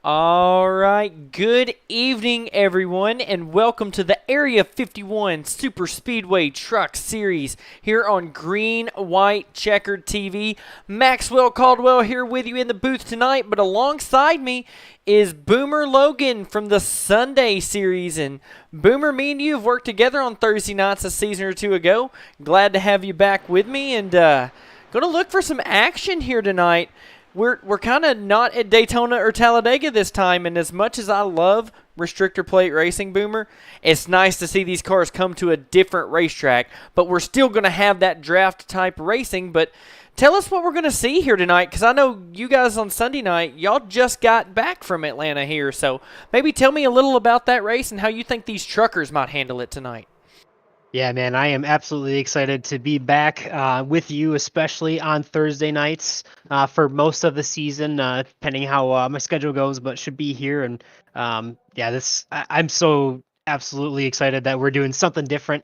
All right, good evening, everyone, and welcome to the Area 51 Super Speedway Truck Series here on Green, White, Checkered TV. Maxwell Caldwell here with you in the booth tonight, but alongside me is Boomer Logan from the Sunday Series. And Boomer, me and you have worked together on Thursday nights a season or two ago. Glad to have you back with me, and going to look for some action here tonight. We're kind of not at Daytona or Talladega this time, and as much as I love restrictor plate racing, Boomer, it's nice to see these cars come to a different racetrack, but we're still going to have that draft type racing. But tell us what we're going to see here tonight, because I know you guys on Sunday night, y'all just got back from Atlanta here, so maybe tell me a little about that race and how you think these truckers might handle it tonight. Yeah, man, I am absolutely excited to be back with you, especially on Thursday nights for most of the season, depending how my schedule goes, but should be here. And yeah, I'm so absolutely excited that we're doing something different.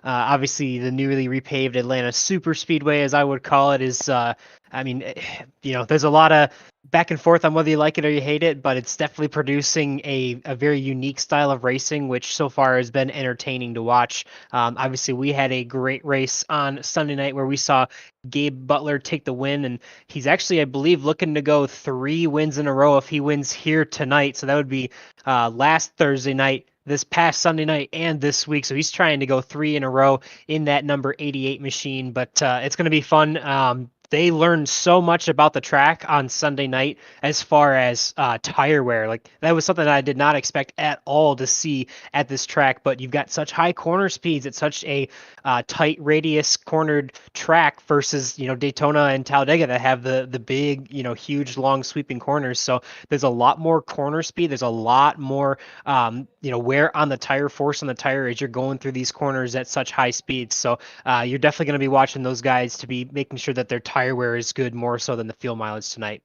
Obviously the newly repaved Atlanta Super Speedway, as I would call it, is, there's a lot of back and forth on whether you like it or you hate it, but it's definitely producing a very unique style of racing, which so far has been entertaining to watch. Obviously, we had a great race on Sunday night where we saw Gabe Butler take the win, and he's actually, I believe, looking to go 3 wins in a row if he wins here tonight. So that would be last Thursday night, this past Sunday night, and this week. So he's trying to go 3 in a row in that number 88 machine, but it's going to be fun. They learned so much about the track on Sunday night as far as tire wear. Like, that was something that I did not expect at all to see at this track, but you've got such high corner speeds at such a tight radius cornered track versus, Daytona and Talladega that have the big, huge, long sweeping corners. So there's a lot more corner speed. There's a lot more, wear on the tire, force on the tire as you're going through these corners at such high speeds. So you're definitely going to be watching those guys to be making sure that their tire wear is good, more so than the fuel mileage tonight.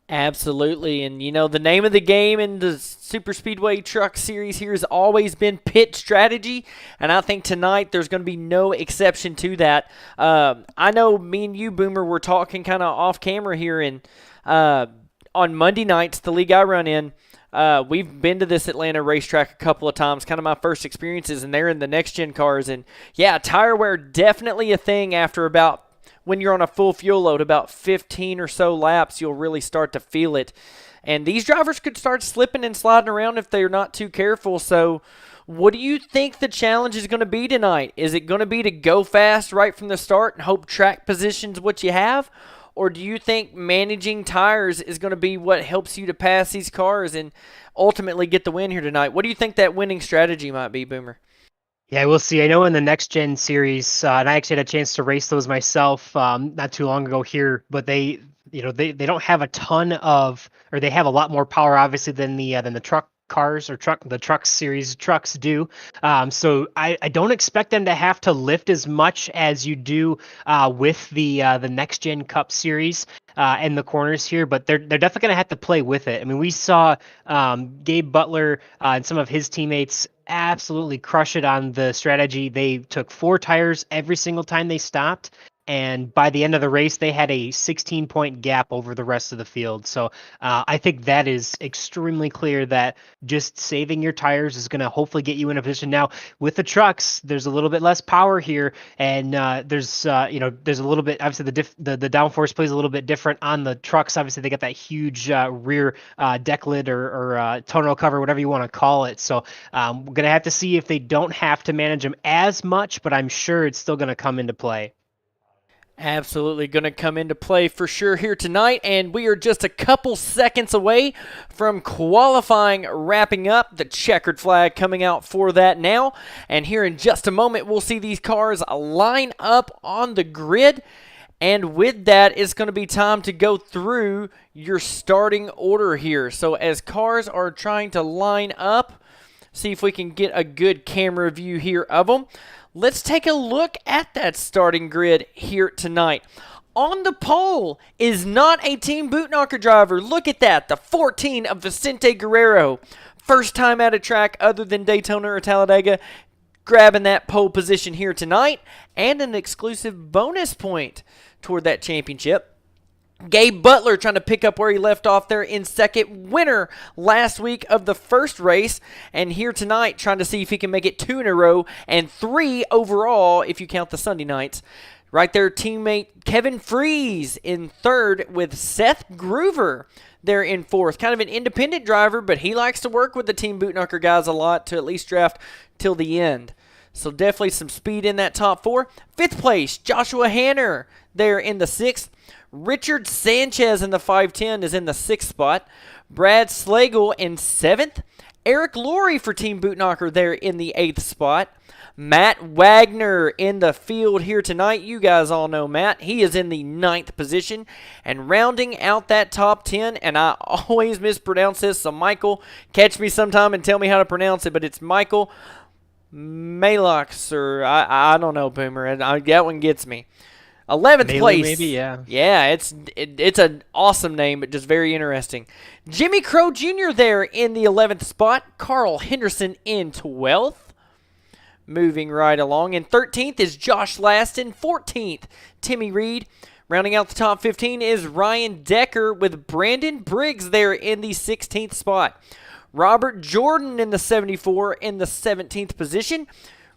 Absolutely, and the name of the game in the Super Speedway Truck Series here has always been pit strategy, and I think tonight there's going to be no exception to that. I know me and you, Boomer, were talking kind of off camera here, and on Monday nights, the league I run in, we've been to this Atlanta racetrack a couple of times, kind of my first experiences, and they're in the next-gen cars, and yeah, tire wear definitely a thing after about, when you're on a full fuel load, about 15 or so laps, you'll really start to feel it. And these drivers could start slipping and sliding around if they're not too careful. So what do you think the challenge is going to be tonight? Is it going to be to go fast right from the start and hope track position's what you have? Or do you think managing tires is going to be what helps you to pass these cars and ultimately get the win here tonight? What do you think that winning strategy might be, Boomer? Yeah, we'll see. I know in the next gen series, and I actually had a chance to race those myself not too long ago here, but they don't have a ton of, or they have a lot more power, obviously, than the truck cars or the truck series trucks do. So I don't expect them to have to lift as much as you do with the next gen Cup series. And the corners here, but they're definitely going to have to play with it. I mean, we saw Gabe Butler and some of his teammates absolutely crush it on the strategy. They took 4 tires every single time they stopped, and by the end of the race, they had a 16-point gap over the rest of the field. So I think that is extremely clear that just saving your tires is going to hopefully get you in a position. Now, with the trucks, there's a little bit less power here, and there's a little bit, obviously, the downforce plays a little bit different on the trucks. Obviously, they got that huge rear deck lid or tonneau cover, whatever you want to call it. So we're going to have to see if they don't have to manage them as much, but I'm sure it's still going to come into play. Absolutely going to come into play for sure here tonight, and we are just a couple seconds away from qualifying wrapping up. The checkered flag coming out for that now, and here in just a moment we'll see these cars line up on the grid, and with that it's going to be time to go through your starting order here. So as cars are trying to line up, see if we can get a good camera view here of them. Let's take a look at that starting grid here tonight. On the pole is not a Team Bootknocker driver. Look at that, the 14 of Vicente Guerrero. First time at a track other than Daytona or Talladega, grabbing that pole position here tonight, and an exclusive bonus point toward that championship. Gabe Butler trying to pick up where he left off there in second. Winner last week of the first race, and here tonight trying to see if he can make it 2 in a row and 3 overall if you count the Sunday nights. Right there, teammate Kevin Freeze in third with Seth Groover there in fourth. Kind of an independent driver, but he likes to work with the Team Bootknucker guys a lot to at least draft till the end. So definitely some speed in that top 4. Fifth place, Joshua Hanner there in the 6th. Richard Sanchez in the 510 is in the 6th spot. Brad Slagle in 7th. Eric Laurie for Team Bootknocker there in the 8th spot. Matt Wagner in the field here tonight. You guys all know Matt. He is in the 9th position. And rounding out that top 10, and I always mispronounce this, so Michael, catch me sometime and tell me how to pronounce it, but it's Michael Malox, or I don't know, Boomer. That one gets me. 11th place. Maybe, yeah. Yeah, it's an awesome name, but just very interesting. Jimmy Crow Jr. there in the 11th spot. Carl Henderson in 12th. Moving right along. And 13th is Josh Laston. 14th, Timmy Reed. Rounding out the top 15 is Ryan Decker with Brandon Briggs there in the 16th spot. Robert Jordan in the 74 in the 17th position.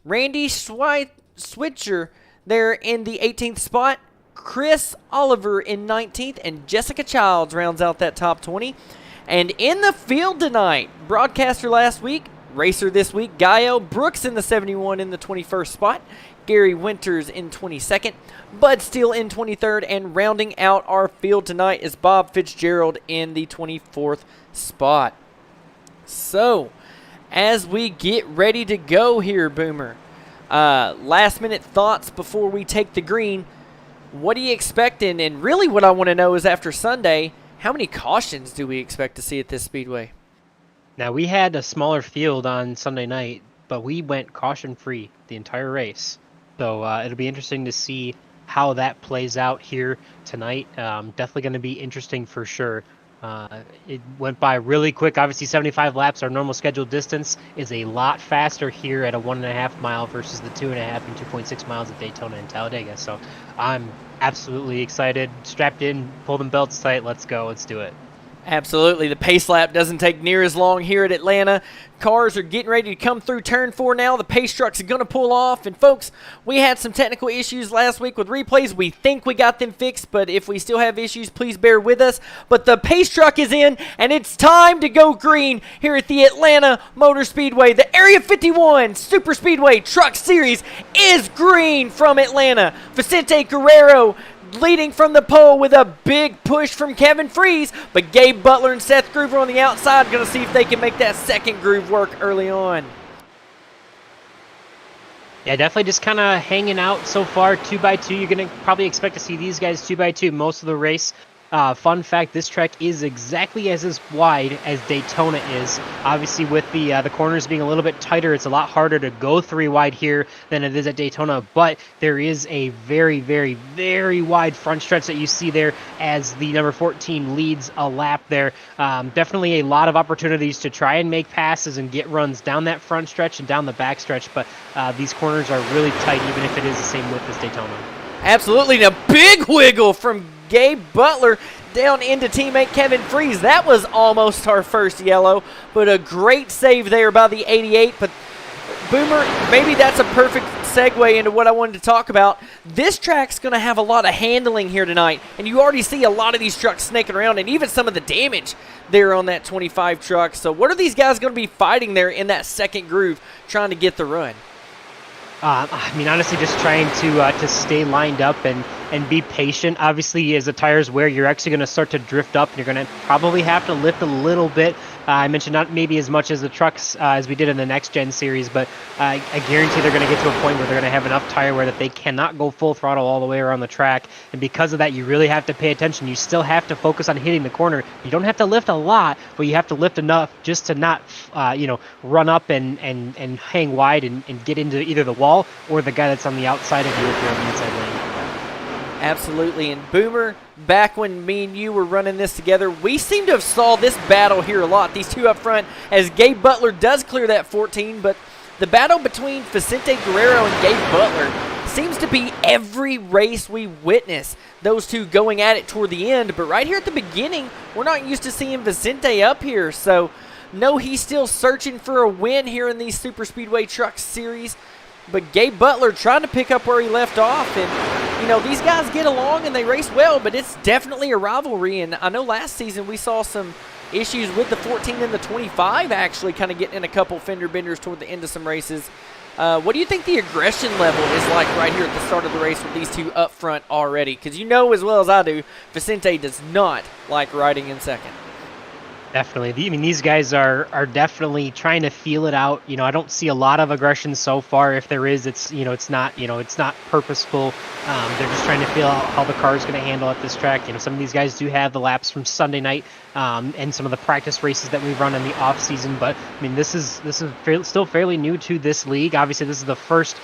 Randy Switzer there in the 18th spot. Chris Oliver in 19th. And Jessica Childs rounds out that top 20. And in the field tonight, broadcaster last week, racer this week, Gaio Brooks in the 71 in the 21st spot. Gary Winters in 22nd. Bud Steele in 23rd. And rounding out our field tonight is Bob Fitzgerald in the 24th spot. So, as we get ready to go here, Boomer, last minute thoughts before we take the green. What are you expecting? And really what I want to know is after Sunday, how many cautions do we expect to see at this speedway? Now, we had a smaller field on Sunday night, but we went caution-free the entire race. So it'll be interesting to see how that plays out here tonight. Definitely going to be interesting for sure. It went by really quick. Obviously, 75 laps, our normal scheduled distance, is a lot faster here at a 1.5 mile versus the 2.5 and 2.6 miles at Daytona and Talladega. So I'm absolutely excited. Strapped in, pull them belts tight. Let's go. Let's do it. Absolutely. The pace lap doesn't take near as long here at Atlanta. Cars are getting ready to come through turn 4 now. The pace truck's going to pull off. And, folks, we had some technical issues last week with replays. We think we got them fixed, but if we still have issues, please bear with us. But the pace truck is in, and it's time to go green here at the Atlanta Motor Speedway. The Area 51 Super Speedway Truck Series is green from Atlanta. Vicente Guerrero leading from the pole with a big push from Kevin Freeze, but Gabe Butler and Seth Groover on the outside going to see if they can make that second groove work early on. Yeah, definitely just kind of hanging out so far, 2x2. You're going to probably expect to see these guys 2x2 most of the race. Fun fact, this track is exactly as wide as Daytona is. Obviously, with the corners being a little bit tighter, it's a lot harder to go 3 wide here than it is at Daytona. But there is a very, very, very wide front stretch that you see there as the number 14 leads a lap there. Definitely a lot of opportunities to try and make passes and get runs down that front stretch and down the back stretch. But these corners are really tight, even if it is the same width as Daytona. Absolutely. And a big wiggle from Gabe Butler down into teammate Kevin Freeze. That was almost our first yellow, but a great save there by the 88. But Boomer, maybe that's a perfect segue into what I wanted to talk about. This track's going to have a lot of handling here tonight, and you already see a lot of these trucks snaking around, and even some of the damage there on that 25 truck. So what are these guys going to be fighting there in that second groove, trying to get the run? I mean, honestly, just trying to stay lined up and be patient. Obviously, as the tires wear, you're actually going to start to drift up, and you're going to probably have to lift a little bit. I mentioned not maybe as much as the trucks as we did in the Next Gen series, but I guarantee they're going to get to a point where they're going to have enough tire wear that they cannot go full throttle all the way around the track. And because of that, you really have to pay attention. You still have to focus on hitting the corner. You don't have to lift a lot, but you have to lift enough just to not, run up and hang wide and get into either the wall or the guy that's on the outside of you if you're on the inside lane. Absolutely. And Boomer, back when me and you were running this together, we seem to have saw this battle here a lot. These two up front, as Gabe Butler does clear that 14, but the battle between Vicente Guerrero and Gabe Butler seems to be every race we witness. Those two going at it toward the end, but right here at the beginning, we're not used to seeing Vicente up here. So, no, he's still searching for a win here in these Super Speedway Truck Series. But Gabe Butler trying to pick up where he left off. And, you know, these guys get along and they race well, but it's definitely a rivalry. And I know last season we saw some issues with the 14 and the 25 actually kind of getting in a couple fender benders toward the end of some races. What do you think the aggression level is like right here at the start of the race with these two up front already? Because you know as well as I do, Vicente does not like riding in second. Definitely. I mean, these guys are definitely trying to feel it out. You know, I don't see a lot of aggression so far. If there is, it's it's not purposeful. They're just trying to feel out how the car is going to handle at this track. You know, some of these guys do have the laps from Sunday night and some of the practice races that we've run in the off season. But I mean, this is still fairly new to this league. Obviously, this is the first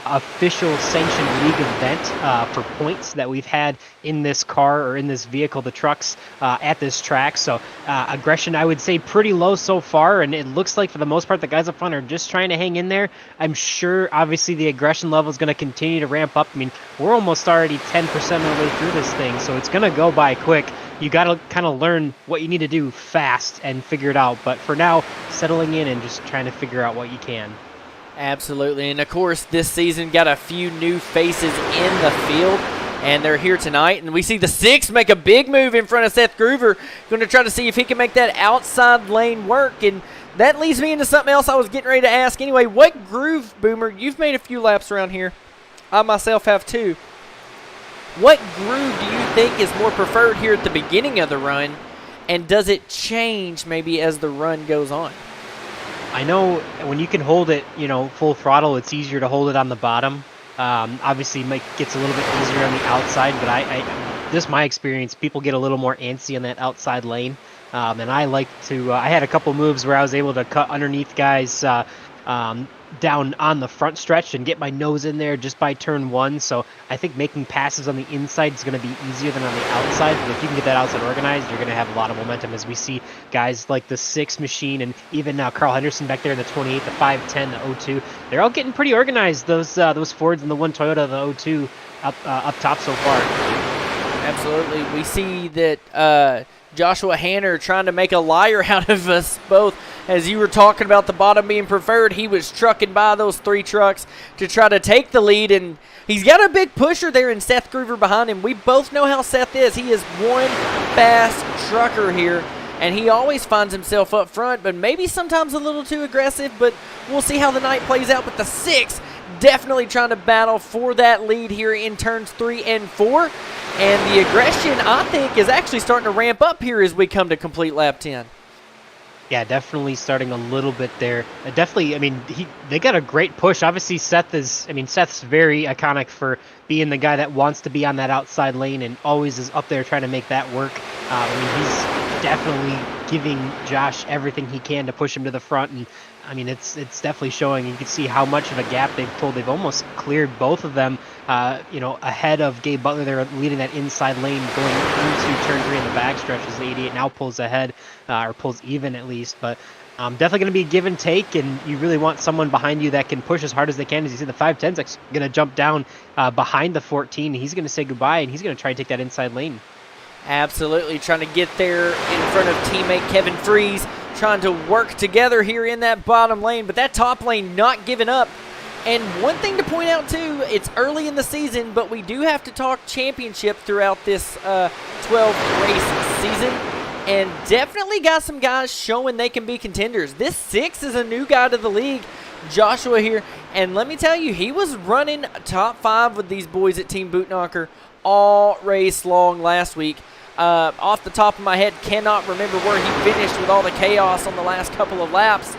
official sanctioned league event for points that we've had in this car or in this vehicle, the trucks, at this track. So aggression, I would say, pretty low so far, and it looks like for the most part the guys up front are just trying to hang in there. I'm sure obviously the aggression level is going to continue to ramp up. I mean, we're almost already 10% of the way through this thing, so it's going to go by quick. You got to kind of learn what you need to do fast and figure it out, but for now, settling in and just trying to figure out what you can. Absolutely, and of course this season got a few new faces in the field, and they're here tonight, and we see the 6 make a big move in front of Seth Groover, going to try to see if he can make that outside lane work, and that leads me into something else I was getting ready to ask anyway. What groove, Boomer, you've made a few laps around here, I myself have too. What groove do you think is more preferred here at the beginning of the run, and does it change maybe as the run goes on? I know when you can hold it, full throttle, it's easier to hold it on the bottom. Obviously, it gets a little bit easier on the outside, but just my experience, people get a little more antsy on that outside lane. And I like to, I had a couple moves where I was able to cut underneath guys down on the front stretch and get my nose in there just by turn 1. So I think making passes on the inside is going to be easier than on the outside. But if you can get that outside organized, you're going to have a lot of momentum, as we see guys like the 6 machine and even now Carl Henderson back there in the 28, the 510, the 02. They're all getting pretty organized. Those Fords and the one Toyota, the 02 up top so far. Absolutely. We see that Joshua Hanner trying to make a liar out of us both. As you were talking about the bottom being preferred, he was trucking by those 3 trucks to try to take the lead, and he's got a big pusher there in Seth Groover behind him. We both know how Seth is. He is one fast trucker here, and he always finds himself up front, but maybe sometimes a little too aggressive, but we'll see how the night plays out with the 6. Definitely trying to battle for that lead here in turns 3 and 4, and the aggression, I think, is actually starting to ramp up here as we come to complete lap 10. Yeah, definitely starting a little bit there. Definitely, I mean, they got a great push. Obviously, Seth's very iconic for being the guy that wants to be on that outside lane and always is up there trying to make that work. He's definitely giving Josh everything he can to push him to the front, and I mean, it's definitely showing. You can see how much of a gap they've pulled. They've almost cleared both of them, ahead of Gabe Butler. They're leading that inside lane going into turn 3 in the backstretch as the 88 now pulls ahead, or pulls even at least. But definitely going to be a give and take, and you really want someone behind you that can push as hard as they can. As you see, the 510's going to jump down behind the 14. He's going to say goodbye, and he's going to try and take that inside lane. Absolutely, trying to get there in front of teammate Kevin Freeze, trying to work together here in that bottom lane, but that top lane not giving up. And one thing to point out too, it's early in the season, but we do have to talk championship throughout this 12-race season, and definitely got some guys showing they can be contenders. This 6 is a new guy to the league, Joshua here, and let me tell you, he was running top 5 with these boys at Team Bootknocker all race long last week. Off the top of my head, cannot remember where he finished with all the chaos on the last couple of laps,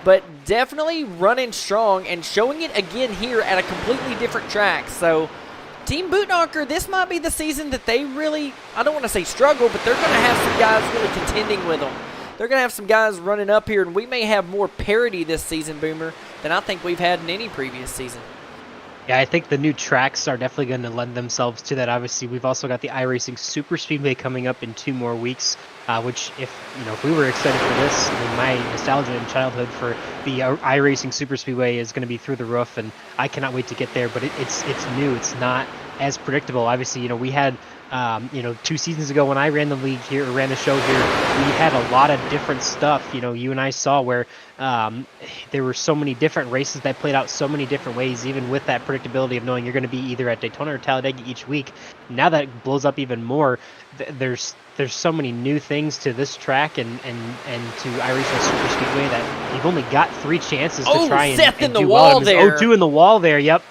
but definitely running strong and showing it again here at a completely different track. So Team Bootknocker, this might be the season that they really, I don't want to say struggle, but they're going to have some guys really contending with them. They're going to have some guys running up here, and we may have more parity this season, Boomer, than I think we've had in any previous season. Yeah, I think the new tracks are definitely going to lend themselves to that. Obviously, we've also got the iRacing Super Speedway coming up in 2 more weeks, which if we were excited for this, I mean, my nostalgia in childhood for the iRacing Super Speedway is going to be through the roof, and I cannot wait to get there. But it's new. It's not as predictable. Obviously, we had 2 seasons ago when I ran the league here, or ran the show here, we had a lot of different stuff. You and I saw where there were so many different races that played out so many different ways, even with that predictability of knowing you're going to be either at Daytona or Talladega each week. Now that blows up even more. There's so many new things to this track and to iRacing Super Speedway that you've only got 3 chances to try and do well. There. 0-2 in the wall there. Yep.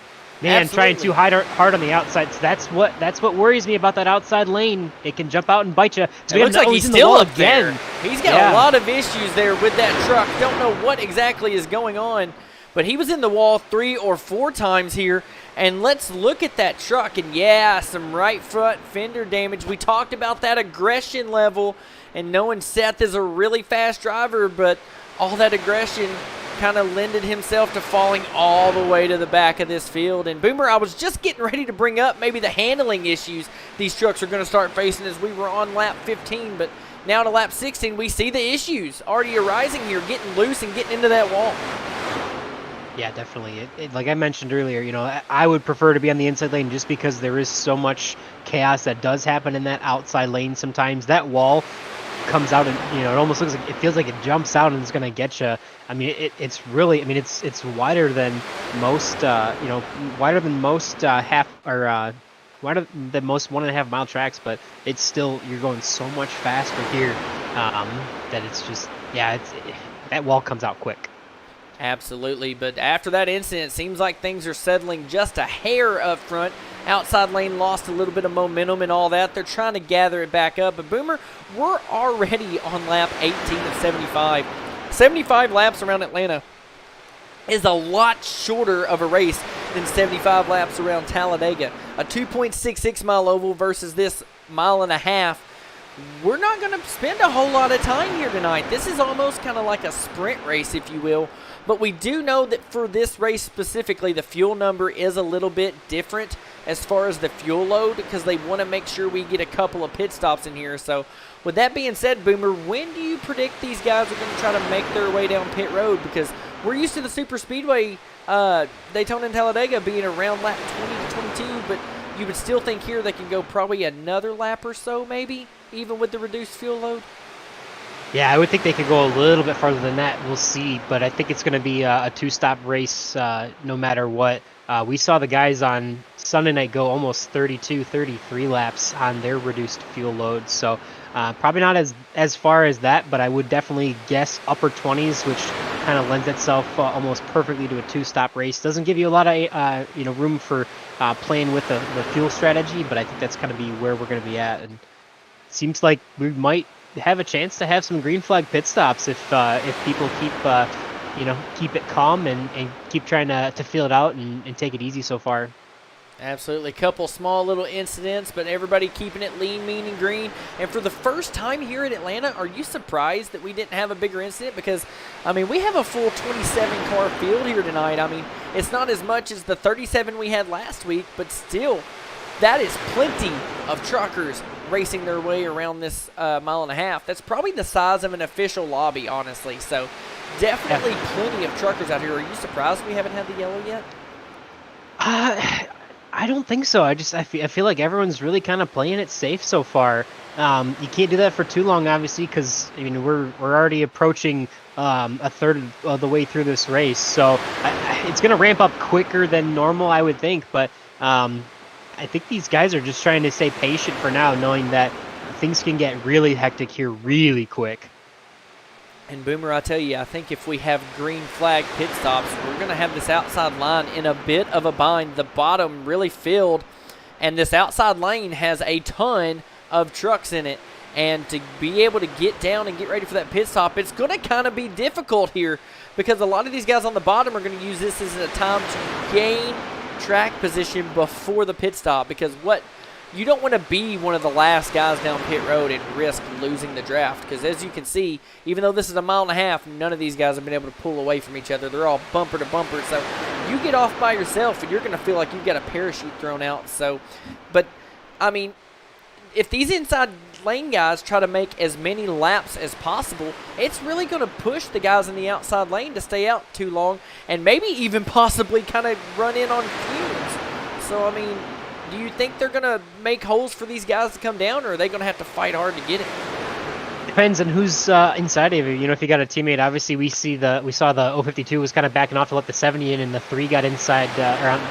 Man, Absolutely. trying too hard on the outside. So that's what worries me about that outside lane. It can jump out and bite you. It looks like he's still up again. He's got a lot of issues there with that truck. Don't know what exactly is going on, but he was in the wall 3 or 4 times here. And let's look at that truck. And yeah, some right front fender damage. We talked about that aggression level and knowing Seth is a really fast driver, but all that aggression kind of lended himself to falling all the way to the back of this field. And Boomer, I was just getting ready to bring up maybe the handling issues these trucks are going to start facing as we were on lap 15, but now to lap 16 we see the issues already arising here, getting loose and getting into that wall. Yeah, definitely. Like I mentioned earlier, I would prefer to be on the inside lane just because there is so much chaos that does happen in that outside lane sometimes. That wall comes out and it almost looks like, it feels like it jumps out and it's going to get you. I mean, it's really, it's wider than most wider than most half or wider than most 1.5 mile tracks, but it's still, you're going so much faster here that it's just, that wall comes out quick. Absolutely, but after that incident, it seems like things are settling just a hair up front. Outside lane lost a little bit of momentum and all that. They're trying to gather it back up. But Boomer, we're already on lap 18 of 75. 75 laps around Atlanta is a lot shorter of a race than 75 laps around Talladega. A 2.66 mile oval versus this 1.5 miles. We're not going to spend a whole lot of time here tonight. This is almost kind of like a sprint race, if you will. But we do know that for this race specifically, the fuel number is a little bit different as far as the fuel load because they want to make sure we get a couple of pit stops in here. So with that being said, Boomer, when do you predict these guys are going to try to make their way down pit road? Because we're used to the Super Speedway, Daytona and Talladega being around lap 20 to 22, but you would still think here they can go probably another lap or so maybe, even with the reduced fuel load? Yeah, I would think they could go a little bit farther than that. We'll see, but I think it's going to be a 2-stop race no matter what. We saw the guys on Sunday night go almost 32, 33 laps on their reduced fuel load, so probably not as far as that, but I would definitely guess upper 20s, which kind of lends itself almost perfectly to a 2-stop race. Doesn't give you a lot of room for playing with the fuel strategy, but I think that's going to be where we're going to be at, and it seems like we might have a chance to have some green flag pit stops if people keep it calm and keep trying to feel it out and take it easy so far. Absolutely. A couple small little incidents, but everybody keeping it lean, mean, and green. And for the first time here in Atlanta, are you surprised that we didn't have a bigger incident? Because, we have a full 27-car field here tonight. It's not as much as the 37 we had last week, but still, that is plenty of truckers racing their way around this 1.5 miles. That's probably the size of an official lobby, honestly. So definitely plenty of truckers out here. Are you surprised we haven't had the yellow yet? I don't think so. I feel like everyone's really kind of playing it safe so far. You can't do that for too long, obviously, because we're already approaching a third of the way through this race. So it's going to ramp up quicker than normal, I would think. But I think these guys are just trying to stay patient for now, knowing that things can get really hectic here really quick. And Boomer, I tell you, I think if we have green flag pit stops, we're going to have this outside line in a bit of a bind. The bottom really filled, and this outside lane has a ton of trucks in it. And to be able to get down and get ready for that pit stop, it's going to kind of be difficult here because a lot of these guys on the bottom are going to use this as a time to gain track position before the pit stop, because you don't want to be one of the last guys down pit road and risk losing the draft, because as you can see, even though this is 1.5 miles, none of these guys have been able to pull away from each other. They're all bumper to bumper, so you get off by yourself and you're going to feel like you've got a parachute thrown out. So, but if these inside lane guys try to make as many laps as possible, it's really going to push the guys in the outside lane to stay out too long and maybe even possibly kind of run in on fumes. So, I mean, do you think they're going to make holes for these guys to come down, or are they going to have to fight hard to get it? Depends on who's inside of you. You know, if you got a teammate, obviously we saw the 052 was kind of backing off to let the 70 in, and the 3 got inside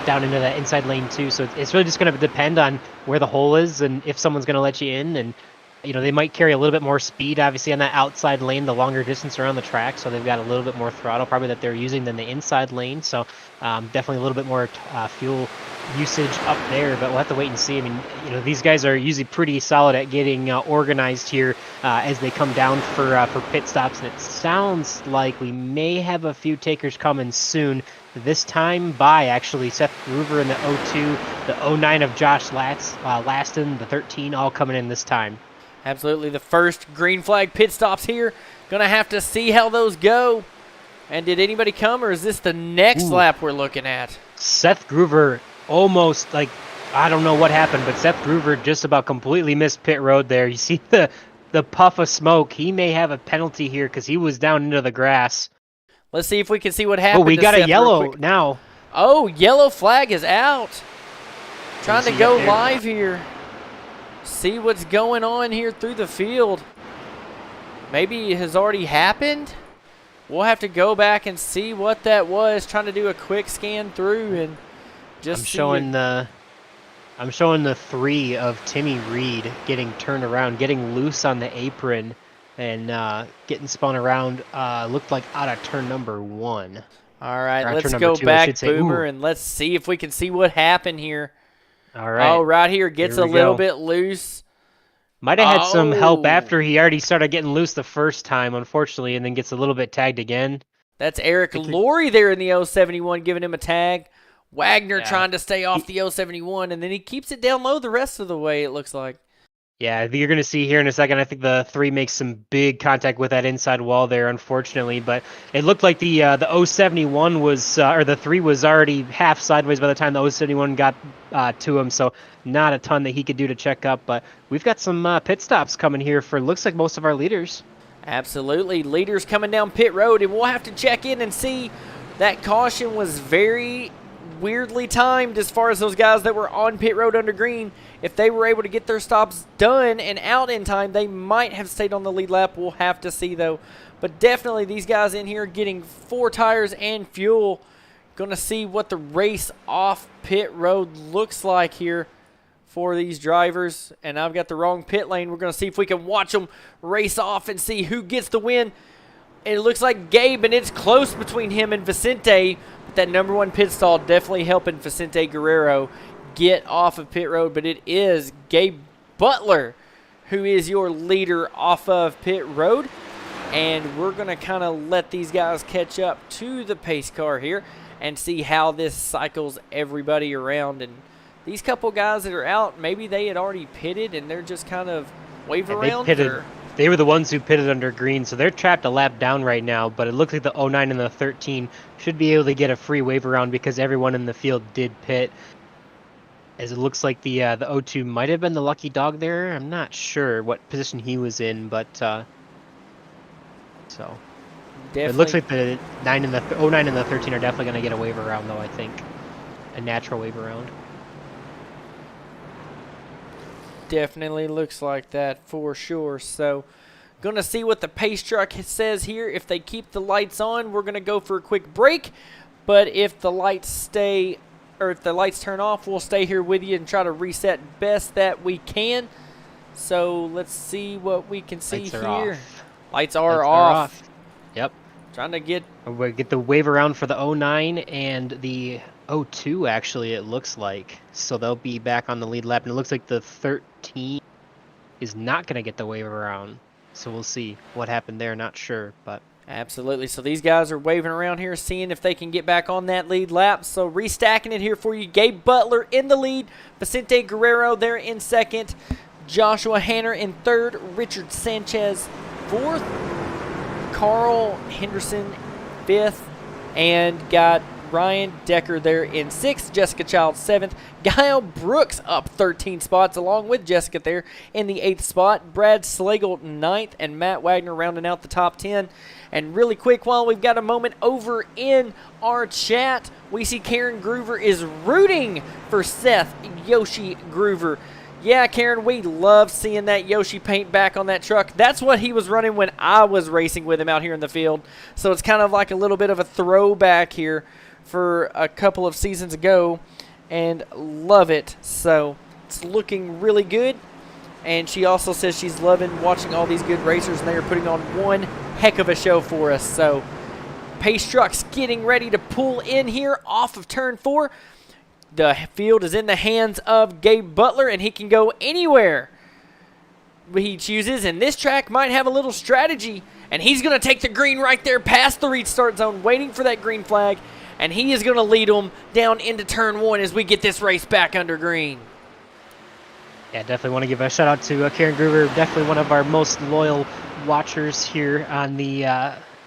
down into the inside lane too. So it's really just going to depend on where the hole is and if someone's going to let you in. And you know, they might carry a little bit more speed, obviously, on that outside lane, the longer distance around the track. So they've got a little bit more throttle probably that they're using than the inside lane. So definitely a little bit more fuel usage up there, but we'll have to wait and see. I mean, you know, these guys are usually pretty solid at getting organized here as they come down for pit stops, and it sounds like we may have a few takers coming soon. This time by actually Seth Groover in the 02, the 09 of Josh Laston, the 13, all coming in this time. Absolutely, the first green flag pit stops here. Gonna have to see how those go. And did anybody come, or is this the next lap we're looking at? Seth Groover almost, like, I don't know what happened, but Seth Groover just about completely missed pit road there. You see the puff of smoke. He may have a penalty here because he was down into the grass. Let's see if we can see what happened. Oh, we got a yellow now. Oh, yellow flag is out. Trying to go live here. See what's going on here through the field. Maybe it has already happened. We'll have to go back and see what that was. Trying to do a quick scan through and just I'm showing the 3 of Timmy Reed getting turned around, getting loose on the apron, and getting spun around. Looked like out of turn number 1. All right, let's go back, Boomer, and let's see if we can see what happened here. All right. Oh, right here gets a little bit loose. Might have had some help after he already started getting loose the first time, unfortunately, and then gets a little bit tagged again. That's Eric Laurie there in the 071 giving him a tag. Wagner trying to stay off the 071, and then he keeps it down low the rest of the way, it looks like. Yeah, you're going to see here in a second, I think the 3 makes some big contact with that inside wall there, unfortunately. But it looked like the 071 was, or the 3 was already half sideways by the time the 071 got to him. So not a ton that he could do to check up. But we've got some pit stops coming here for, looks like, most of our leaders. Absolutely. Leaders coming down pit road, and we'll have to check in and see. That caution was very weirdly timed as far as those guys that were on pit road under green. If they were able to get their stops done and out in time, they might have stayed on the lead lap. We'll have to see, though. But definitely these guys in here getting 4 tires and fuel. Going to see what the race off pit road looks like here for these drivers. And I've got the wrong pit lane. We're going to see if we can watch them race off and see who gets the win. It looks like Gabe, and it's close between him and Vicente. But that number 1 pit stall definitely helping Vicente Guerrero get off of pit road. But it is Gabe Butler who is your leader off of pit road. And we're going to kind of let these guys catch up to the pace car here and see how this cycles everybody around. And these couple guys that are out, maybe they had already pitted and they're just kind of waving around. They were the ones who pitted under green, so they're trapped a lap down right now, but it looks like the 09 and the 13 should be able to get a free wave around because everyone in the field did pit. As it looks like the 02 might have been the lucky dog there. I'm not sure what position he was in, but so definitely. It looks like the 09 and the 13 are definitely going to get a wave around, though, I think. A natural wave around. Definitely looks like that for sure. So gonna see what the pace truck says here. If they keep the lights on, we're gonna go for a quick break, but if the lights turn off, we'll stay here with you and try to reset best that we can. So let's see what we can see here. Lights are off. Yep. Trying to get the wave around for the 09 and the 02, actually, it looks like. So they'll be back on the lead lap. And it looks like the 13 is not going to get the wave around. So we'll see what happened there. Not sure, but... Absolutely. So these guys are waving around here, seeing if they can get back on that lead lap. So restacking it here for you. Gabe Butler in the lead. Vicente Guerrero there in second. Joshua Hanner in third. Richard Sanchez fourth. Carl Henderson fifth. And got Ryan Decker there in 6th, Jessica Child 7th, Guile Brooks up 13 spots along with Jessica there in the 8th spot, Brad Slagle 9th, and Matt Wagner rounding out the top 10. And really quick, while we've got a moment over in our chat, we see Karen Groover is rooting for Seth Yoshi Groover. Yeah, Karen, we love seeing that Yoshi paint back on that truck. That's what he was running when I was racing with him out here in the field. So it's kind of like a little bit of a throwback here for a couple of seasons ago, and love it. So it's looking really good. And she also says she's loving watching all these good racers, and they are putting on one heck of a show for us. So Pace Trucks getting ready to pull in here off of turn 4. The field is in the hands of Gabe Butler, and he can go anywhere he chooses. And this track might have a little strategy, and he's going to take the green right there past the restart zone, waiting for that green flag. And he is going to lead them down into turn 1 as we get this race back under green. Yeah, definitely want to give a shout out to Karen Groover, definitely one of our most loyal watchers here on the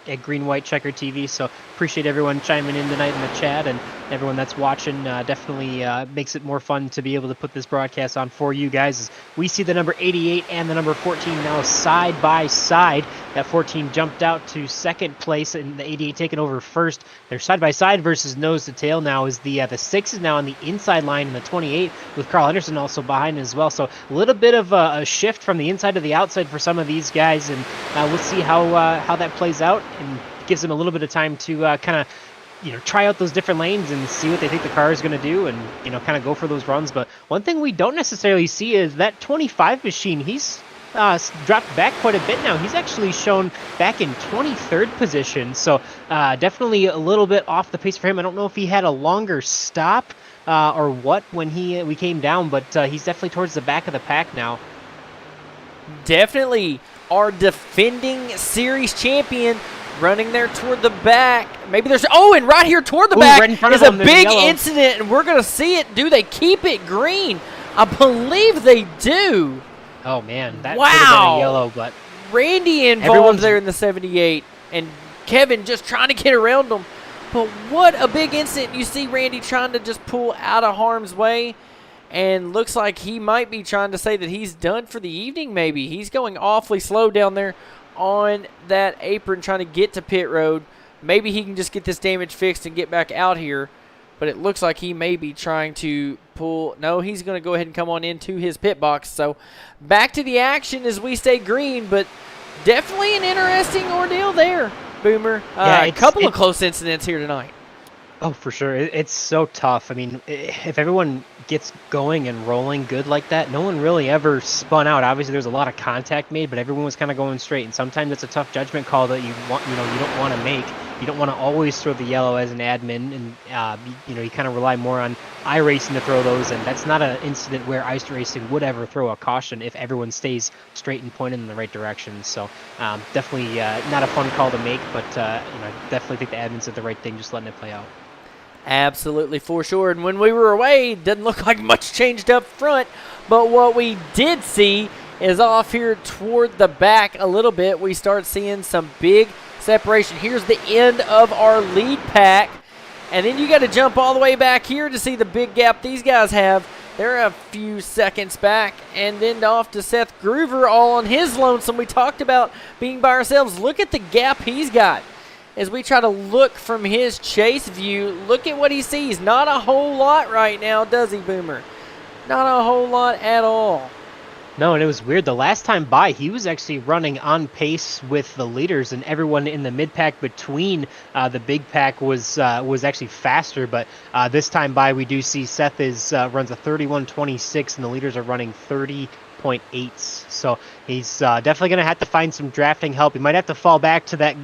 at Green White Checker TV. So appreciate everyone chiming in tonight in the chat, and everyone that's watching. Definitely makes it more fun to be able to put this broadcast on for you guys. As we see the number 88 and the number 14 now side by side. That 14 jumped out to 2nd place, and the 88 taking over 1st. They're side by side versus nose to tail now. Is the 6 is now on the inside line in the 28, with Carl Henderson also behind as well. So a little bit of a shift from the inside to the outside for some of these guys, and we'll see how that plays out, and gives them a little bit of time to kind of try out those different lanes and see what they think the car is going to do, and kind of go for those runs. But one thing we don't necessarily see is that 25 machine. He's dropped back quite a bit now. He's actually shown back in 23rd position, so definitely a little bit off the pace for him. I don't know if he had a longer stop or what when we came down, but he's definitely towards the back of the pack now. Definitely our defending series champion running there toward the back. Maybe there's and right here toward the back right in front is of a them, big yellow incident, and we're gonna see it. Do they keep it green? I believe they do. Oh man, that wow. could have been a yellow, but Randy involved there in the 78, and Kevin just trying to get around them. But what a big incident. You see Randy trying to just pull out of harm's way, and looks like he might be trying to say that he's done for the evening maybe. He's going awfully slow down there on that apron trying to get to pit road. Maybe he can just get this damage fixed and get back out here, but it looks like he may be trying to pull. No, he's going to go ahead and come on into his pit box. So back to the action as we stay green, but definitely an interesting ordeal there, Boomer. A couple of close incidents here tonight. Oh, for sure. It's so tough. I mean, if everyone gets going and rolling good like that, no one really ever spun out. Obviously, there's a lot of contact made, but everyone was kind of going straight. And sometimes it's a tough judgment call that you don't want to make. You don't want to always throw the yellow as an admin, and you kind of rely more on iRacing to throw those. And that's not an incident where ice racing would ever throw a caution if everyone stays straight and pointed in the right direction. So definitely not a fun call to make, but I definitely think the admins did the right thing, just letting it play out. Absolutely, for sure. And when we were away, it doesn't look like much changed up front. But what we did see is off here toward the back a little bit, we start seeing some big separation. Here's the end of our lead pack. And then you got to jump all the way back here to see the big gap these guys have. They're a few seconds back. And then off to Seth Groover all on his lonesome. We talked about being by ourselves. Look at the gap he's got. As we try to look from his chase view, look at what he sees. Not a whole lot right now, does he, Boomer? Not a whole lot at all. No, and it was weird. The last time by, he was actually running on pace with the leaders, and everyone in the mid-pack between the big pack was actually faster. But this time by, we do see Seth runs a 31.26, and the leaders are running 30.8. So he's definitely going to have to find some drafting help. He might have to fall back to that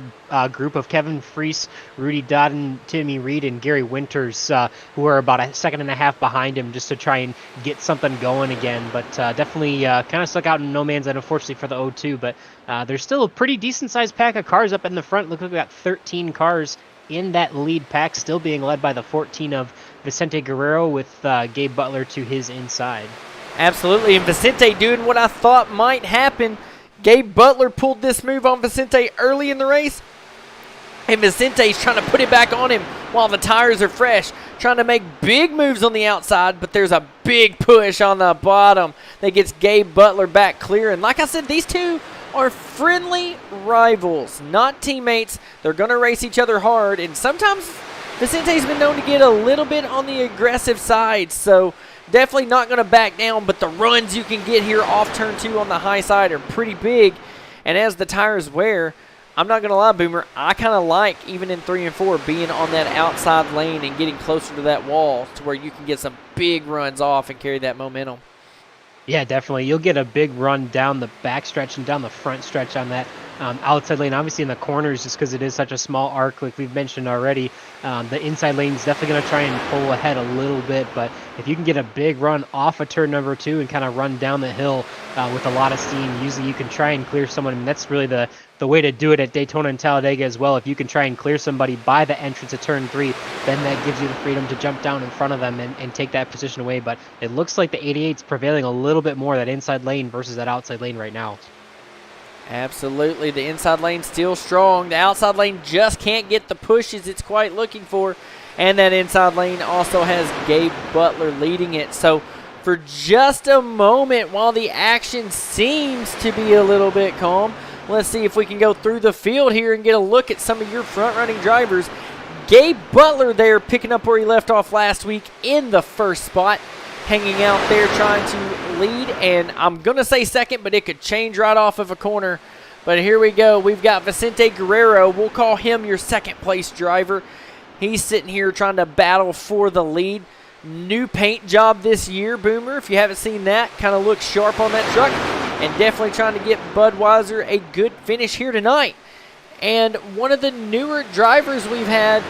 group of Kevin Freese, Rudy Dodden, Timmy Reed, and Gary Winters, who are about a second and a half behind him, just to try and get something going again. But definitely kind of stuck out in no man's land, unfortunately, for the O2. But there's still a pretty decent-sized pack of cars up in the front. Looks like we got 13 cars in that lead pack, still being led by the 14 of Vicente Guerrero, with Gabe Butler to his inside. Absolutely, and Vicente doing what I thought might happen. Gabe Butler pulled this move on Vicente early in the race, and Vicente's trying to put it back on him while the tires are fresh, trying to make big moves on the outside, but there's a big push on the bottom that gets Gabe Butler back clear. And like I said, these two are friendly rivals, not teammates. They're going to race each other hard, and sometimes Vicente's been known to get a little bit on the aggressive side, so definitely not going to back down, but the runs you can get here off turn 2 on the high side are pretty big. And as the tires wear, I'm not going to lie, Boomer, I kind of like, even in 3 and 4, being on that outside lane and getting closer to that wall to where you can get some big runs off and carry that momentum. Yeah, definitely. You'll get a big run down the back stretch and down the front stretch on that outside lane. Obviously, in the corners, just because it is such a small arc, like we've mentioned already, the inside lane is definitely going to try and pull ahead a little bit. But if you can get a big run off of turn number 2 and kind of run down the hill with a lot of steam, usually you can try and clear someone. I mean, that's really the way to do it at Daytona and Talladega as well. If you can try and clear somebody by the entrance of turn 3, then that gives you the freedom to jump down in front of them and take that position away. But it looks like the 88's prevailing a little bit more, that inside lane versus that outside lane right now. Absolutely. The inside lane still strong. The outside lane just can't get the pushes it's quite looking for. And that inside lane also has Gabe Butler leading it. So for just a moment, while the action seems to be a little bit calm, let's see if we can go through the field here and get a look at some of your front-running drivers. Gabe Butler there picking up where he left off last week in the first spot, hanging out there trying to lead. And I'm going to say second, but it could change right off of a corner. But here we go. We've got Vicente Guerrero. We'll call him your second-place driver. He's sitting here trying to battle for the lead. New paint job this year, Boomer. If you haven't seen that, kind of looks sharp on that truck. And definitely trying to get Budweiser a good finish here tonight. And one of the newer drivers we've had,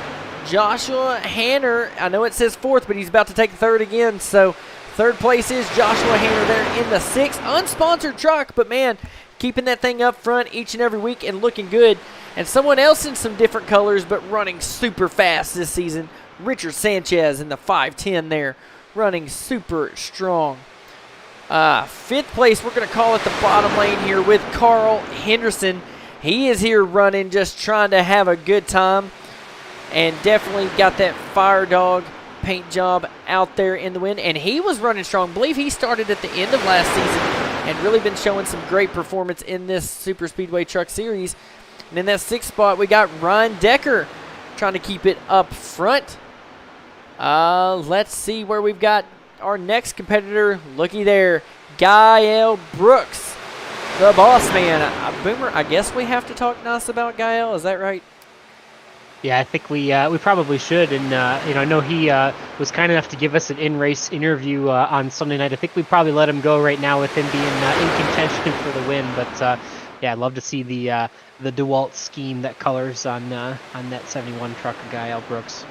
Joshua Hanner. I know it says fourth, but he's about to take third again. So third place is Joshua Hanner there in the 6th. Unsponsored truck, but man, keeping that thing up front each and every week and looking good. And someone else in some different colors, but running super fast this season, Richard Sanchez in the 510 there, running super strong. 5th place, we're going to call it the bottom lane here with Carl Henderson. He is here running, just trying to have a good time. And definitely got that Fire Dog paint job out there in the wind. And he was running strong. I believe he started at the end of last season and really been showing some great performance in this Super Speedway Truck Series. And in that 6th spot, we got Ryan Decker trying to keep it up front. Let's see where we've got our next competitor. Looky there, Gael Brooks, the boss man. Boomer, I guess we have to talk nice about Gael. Is that right? Yeah, I think we probably should. And I know he was kind enough to give us an in-race interview on Sunday night. I think we probably let him go right now with him being in contention for the win. But yeah, I'd love to see the DeWalt scheme that colors on that 71 truck of Gael Brooks.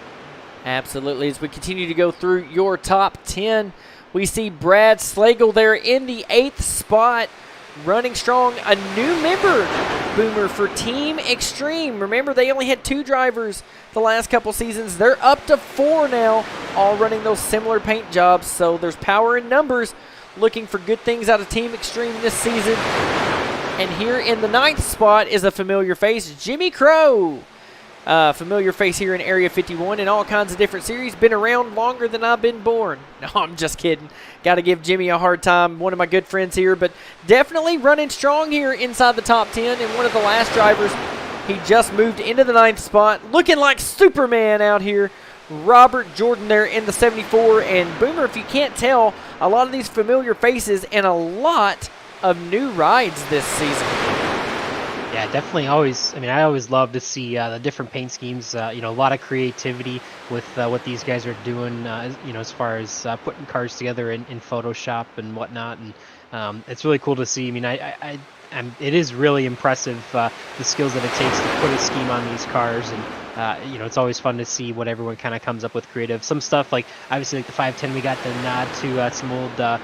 Absolutely. As we continue to go through your top 10, we see Brad Slagle there in the 8th spot, running strong. A new member, Boomer, for Team Extreme. Remember, they only had 2 drivers the last couple seasons. They're up to 4 now, all running those similar paint jobs. So there's power in numbers. Looking for good things out of Team Extreme this season. And here in the 9th spot is a familiar face, Jimmy Crow. Familiar face here in Area 51 in all kinds of different series. Been around longer than I've been born. No, I'm just kidding. Got to give Jimmy a hard time. One of my good friends here, but definitely running strong here inside the top 10. And one of the last drivers, he just moved into the 9th spot. Looking like Superman out here. Robert Jordan there in the 74. And Boomer, if you can't tell, a lot of these familiar faces and a lot of new rides this season. Yeah, definitely. I always love to see the different paint schemes. A lot of creativity with what these guys are doing. As far as putting cars together in Photoshop and whatnot, and it's really cool to see. I mean, it is really impressive the skills that it takes to put a scheme on these cars, and it's always fun to see what everyone kind of comes up with creative. Some stuff like obviously like the 510, we got the nod to some old.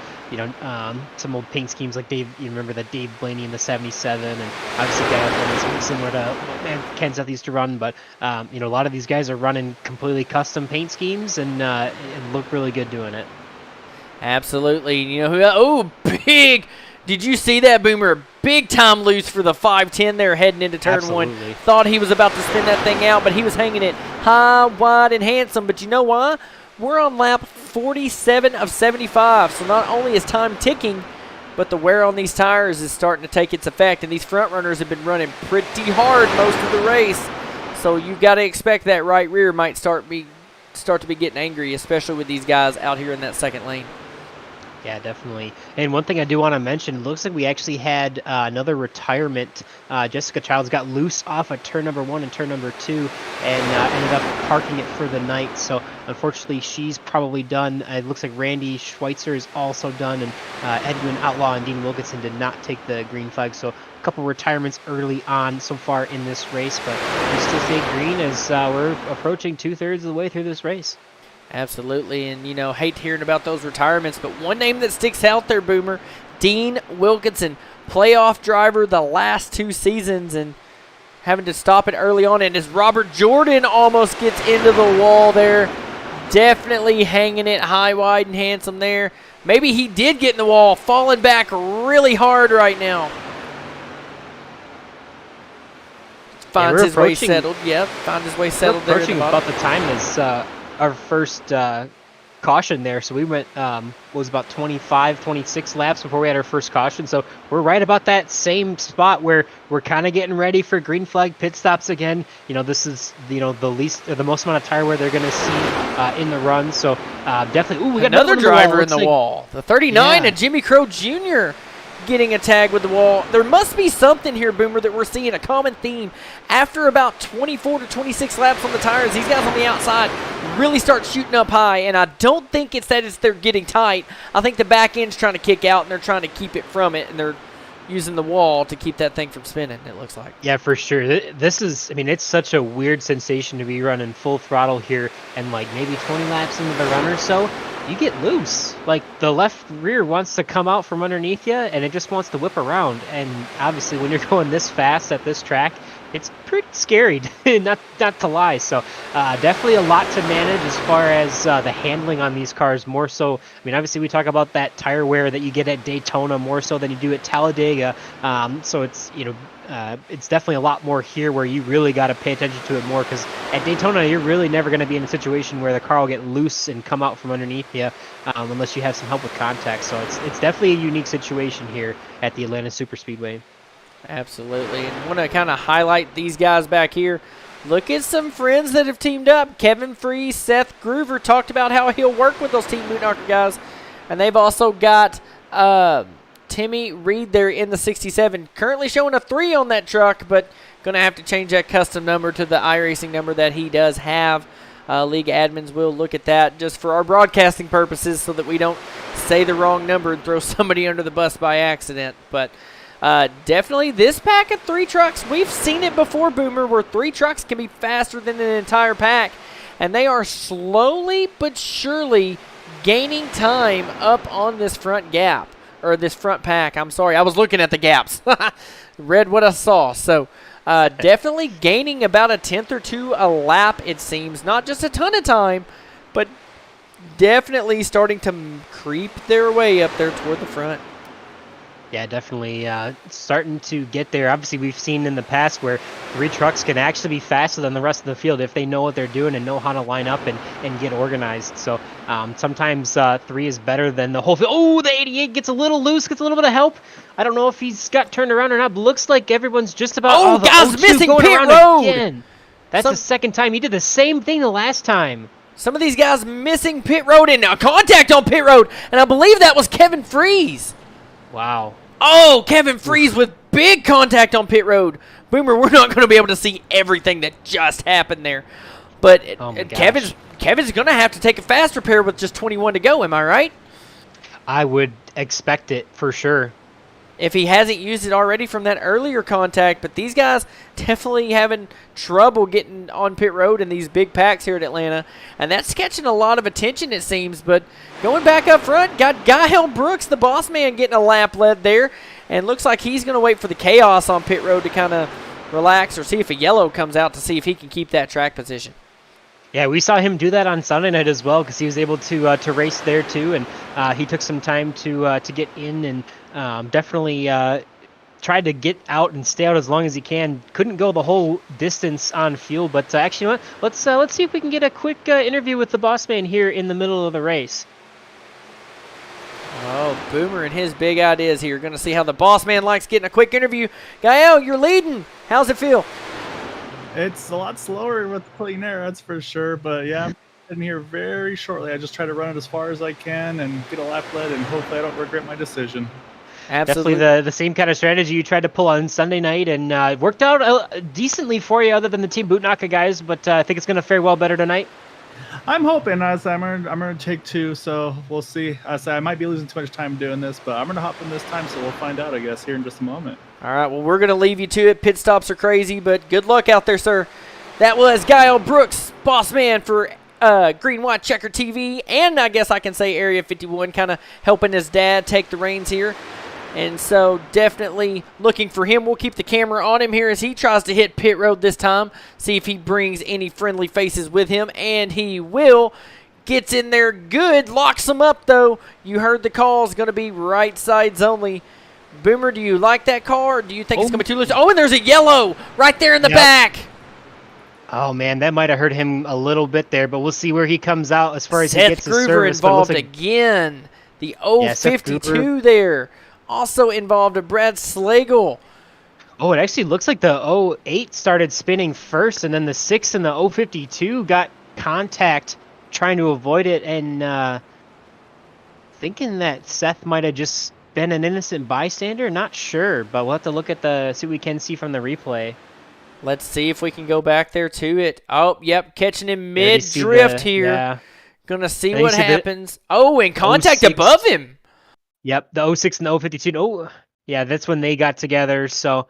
Some old paint schemes like Dave. You remember that Dave Blaney in the 77, and obviously Gael is similar to what Ken Seth used to run. But a lot of these guys are running completely custom paint schemes and look really good doing it. Absolutely. You know who? Oh, big Did you see that, Boomer? Big time loose for the 510 there heading into turn Absolutely. one. Thought he was about to spin that thing out, but he was hanging it high, wide, and handsome. But you know why? We're on lap 47 of 75. So not only is time ticking, but the wear on these tires is starting to take its effect. And these front runners have been running pretty hard most of the race. So you got to expect that right rear might start to be getting angry, especially with these guys out here in that second lane. Yeah, definitely. And one thing I do want to mention, it looks like we actually had another retirement. Jessica Childs got loose off of turn number 1 and turn number 2 and ended up parking it for the night. So unfortunately, she's probably done. It looks like Randy Schweitzer is also done, and Edwin Outlaw and Dean Wilkinson did not take the green flag. So a couple retirements early on so far in this race, but we still stay green as we're approaching 2/3 of the way through this race. Absolutely, and hate hearing about those retirements, but one name that sticks out there, Boomer, Dean Wilkinson, playoff driver the last 2 seasons and having to stop it early on, and as Robert Jordan almost gets into the wall there, definitely hanging it high, wide, and handsome there. Maybe he did get in the wall, falling back really hard right now. Finds his way settled. Yep, finds his way settled there. Approaching about the time as our first caution there. So we went, was about 25, 26 laps before we had our first caution. So we're right about that same spot where we're kind of getting ready for green flag pit stops again. This is, the most amount of tire wear they're going to see in the run. So definitely, we got another driver in the wall. The 39, and Jimmy Crow Jr. getting a tag with the wall. There must be something here, Boomer, that we're seeing a common theme. After about 24 to 26 laps on the tires, these guys on the outside really start shooting up high, and I don't think it's that they're getting tight. I think the back end's trying to kick out, and they're trying to keep it from it, and they're using the wall to keep that thing from spinning, it looks like. Yeah, for sure. This is, it's such a weird sensation to be running full throttle here and like maybe 20 laps into the run or so. You get loose. Like the left rear wants to come out from underneath you and it just wants to whip around. And obviously when you're going this fast at this track, it's pretty scary, not to lie. So definitely a lot to manage as far as the handling on these cars, more so. Obviously we talk about that tire wear that you get at Daytona more so than you do at Talladega. So it's, it's definitely a lot more here where you really got to pay attention to it more, because at Daytona you're really never going to be in a situation where the car will get loose and come out from underneath you unless you have some help with contact. So it's definitely a unique situation here at the Atlanta Super Speedway. Absolutely, and want to kind of highlight these guys back here. Look at some friends that have teamed up. Kevin Freese, Seth Groover talked about how he'll work with those Team Bootknocker guys, and they've also got Timmy Reed there in the 67, currently showing a 3 on that truck, but going to have to change that custom number to the iRacing number that he does have. League admins will look at that just for our broadcasting purposes so that we don't say the wrong number and throw somebody under the bus by accident. But definitely this pack of 3 trucks, we've seen it before, Boomer, where 3 trucks can be faster than an entire pack, and they are slowly but surely gaining time up on this front gap. Or this front pack. I'm sorry. I was looking at the gaps. Read what I saw. So definitely gaining about a 10th or 2 a lap, it seems. Not just a ton of time, but definitely starting to creep their way up there toward the front. Yeah, definitely starting to get there. Obviously, we've seen in the past where 3 trucks can actually be faster than the rest of the field if they know what they're doing and know how to line up and get organized. So sometimes 3 is better than the whole field. Oh, the 88 gets a little loose, gets a little bit of help. I don't know if he's got turned around or not, but looks like everyone's just about... Oh, guys, missing pit road! Again. That's the second time. He did the same thing the last time. Some of these guys missing pit road and contact on pit road, and I believe that was Kevin Freese. Wow. Oh, Kevin Freese with big contact on pit road. Boomer, we're not going to be able to see everything that just happened there. But Kevin's going to have to take a fast repair with just 21 to go, am I right? I would expect it for sure. If he hasn't used it already from that earlier contact, but these guys definitely having trouble getting on pit road in these big packs here at Atlanta, and that's catching a lot of attention, it seems. But going back up front, got Guile Brooks, the boss man, getting a lap led there, and looks like he's going to wait for the chaos on pit road to kind of relax or see if a yellow comes out to see if he can keep that track position. Yeah, we saw him do that on Sunday night as well because he was able to race there too, and he took some time to get in and definitely tried to get out and stay out as long as he can. Couldn't go the whole distance on fuel, but actually, you know what? Let's see if we can get a quick interview with the boss man here in the middle of the race. Oh, Boomer and his big ideas here. Going to see how the boss man likes getting a quick interview. Gael, you're leading. How's it feel? It's a lot slower with clean air, that's for sure. But yeah, I'm in here very shortly. I just try to run it as far as I can and get a lap led, and hopefully I don't regret my decision. Absolutely. Definitely the same kind of strategy you tried to pull on Sunday night, and it worked out decently for you, other than the Team Bootnaka guys. But I think it's going to fare well better tonight. I'm hoping. I'm gonna take 2, so we'll see. I might be losing too much time doing this, but I'm gonna hop in this time, so we'll find out, I guess, here in just a moment. All right, well, we're going to leave you to it. Pit stops are crazy, but good luck out there, sir. That was Gael Brooks, boss man for Green White Checker TV, and I guess I can say Area 51, kind of helping his dad take the reins here. And so definitely looking for him. We'll keep the camera on him here as he tries to hit pit road this time. See if he brings any friendly faces with him, and he will. Gets in there good, locks him up though. You heard the call is going to be right sides only. Boomer, do you like that car, or do you think it's going to be too loose? Oh, and there's a yellow right there in the back. Oh man, that might have hurt him a little bit there, but we'll see where he comes out as far as he Seth gets his Groover service. involved But it looks like, again. The Seth 052 Groover. there. Also involved a Brad Slagle. Oh, it actually looks like the 08 started spinning first, and then the 6 and the 052 got contact trying to avoid it, and thinking that Seth might have just been an innocent bystander. Not sure, but we'll have to look at see what we can see from the replay. Let's see if we can go back there to it. Oh, yep, catching him mid-drift here. Yeah. Gonna see And you what see happens. Oh, in contact 06. above him. Yep, the 06 and the 052. Oh, yeah, that's when they got together. So,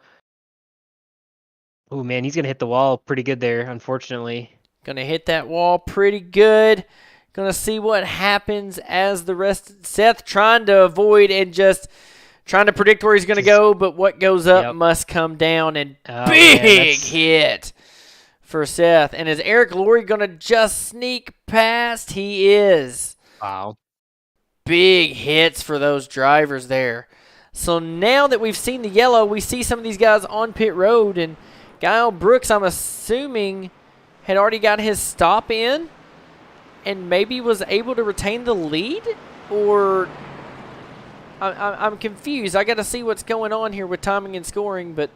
oh man, he's gonna hit the wall pretty good there, unfortunately. Gonna hit that wall pretty good. Gonna see what happens as the rest. Seth trying to avoid and just trying to predict where he's gonna go, but what goes up must come down. And big hit for Seth. And is Eric Laurie gonna just sneak past? He is. Wow. Big hits for those drivers there. So now that we've seen the yellow, we see some of these guys on pit road, and Gael Brooks, I'm assuming, had already got his stop in and maybe was able to retain the lead? Or I'm confused. I got to see what's going on here with timing and scoring, but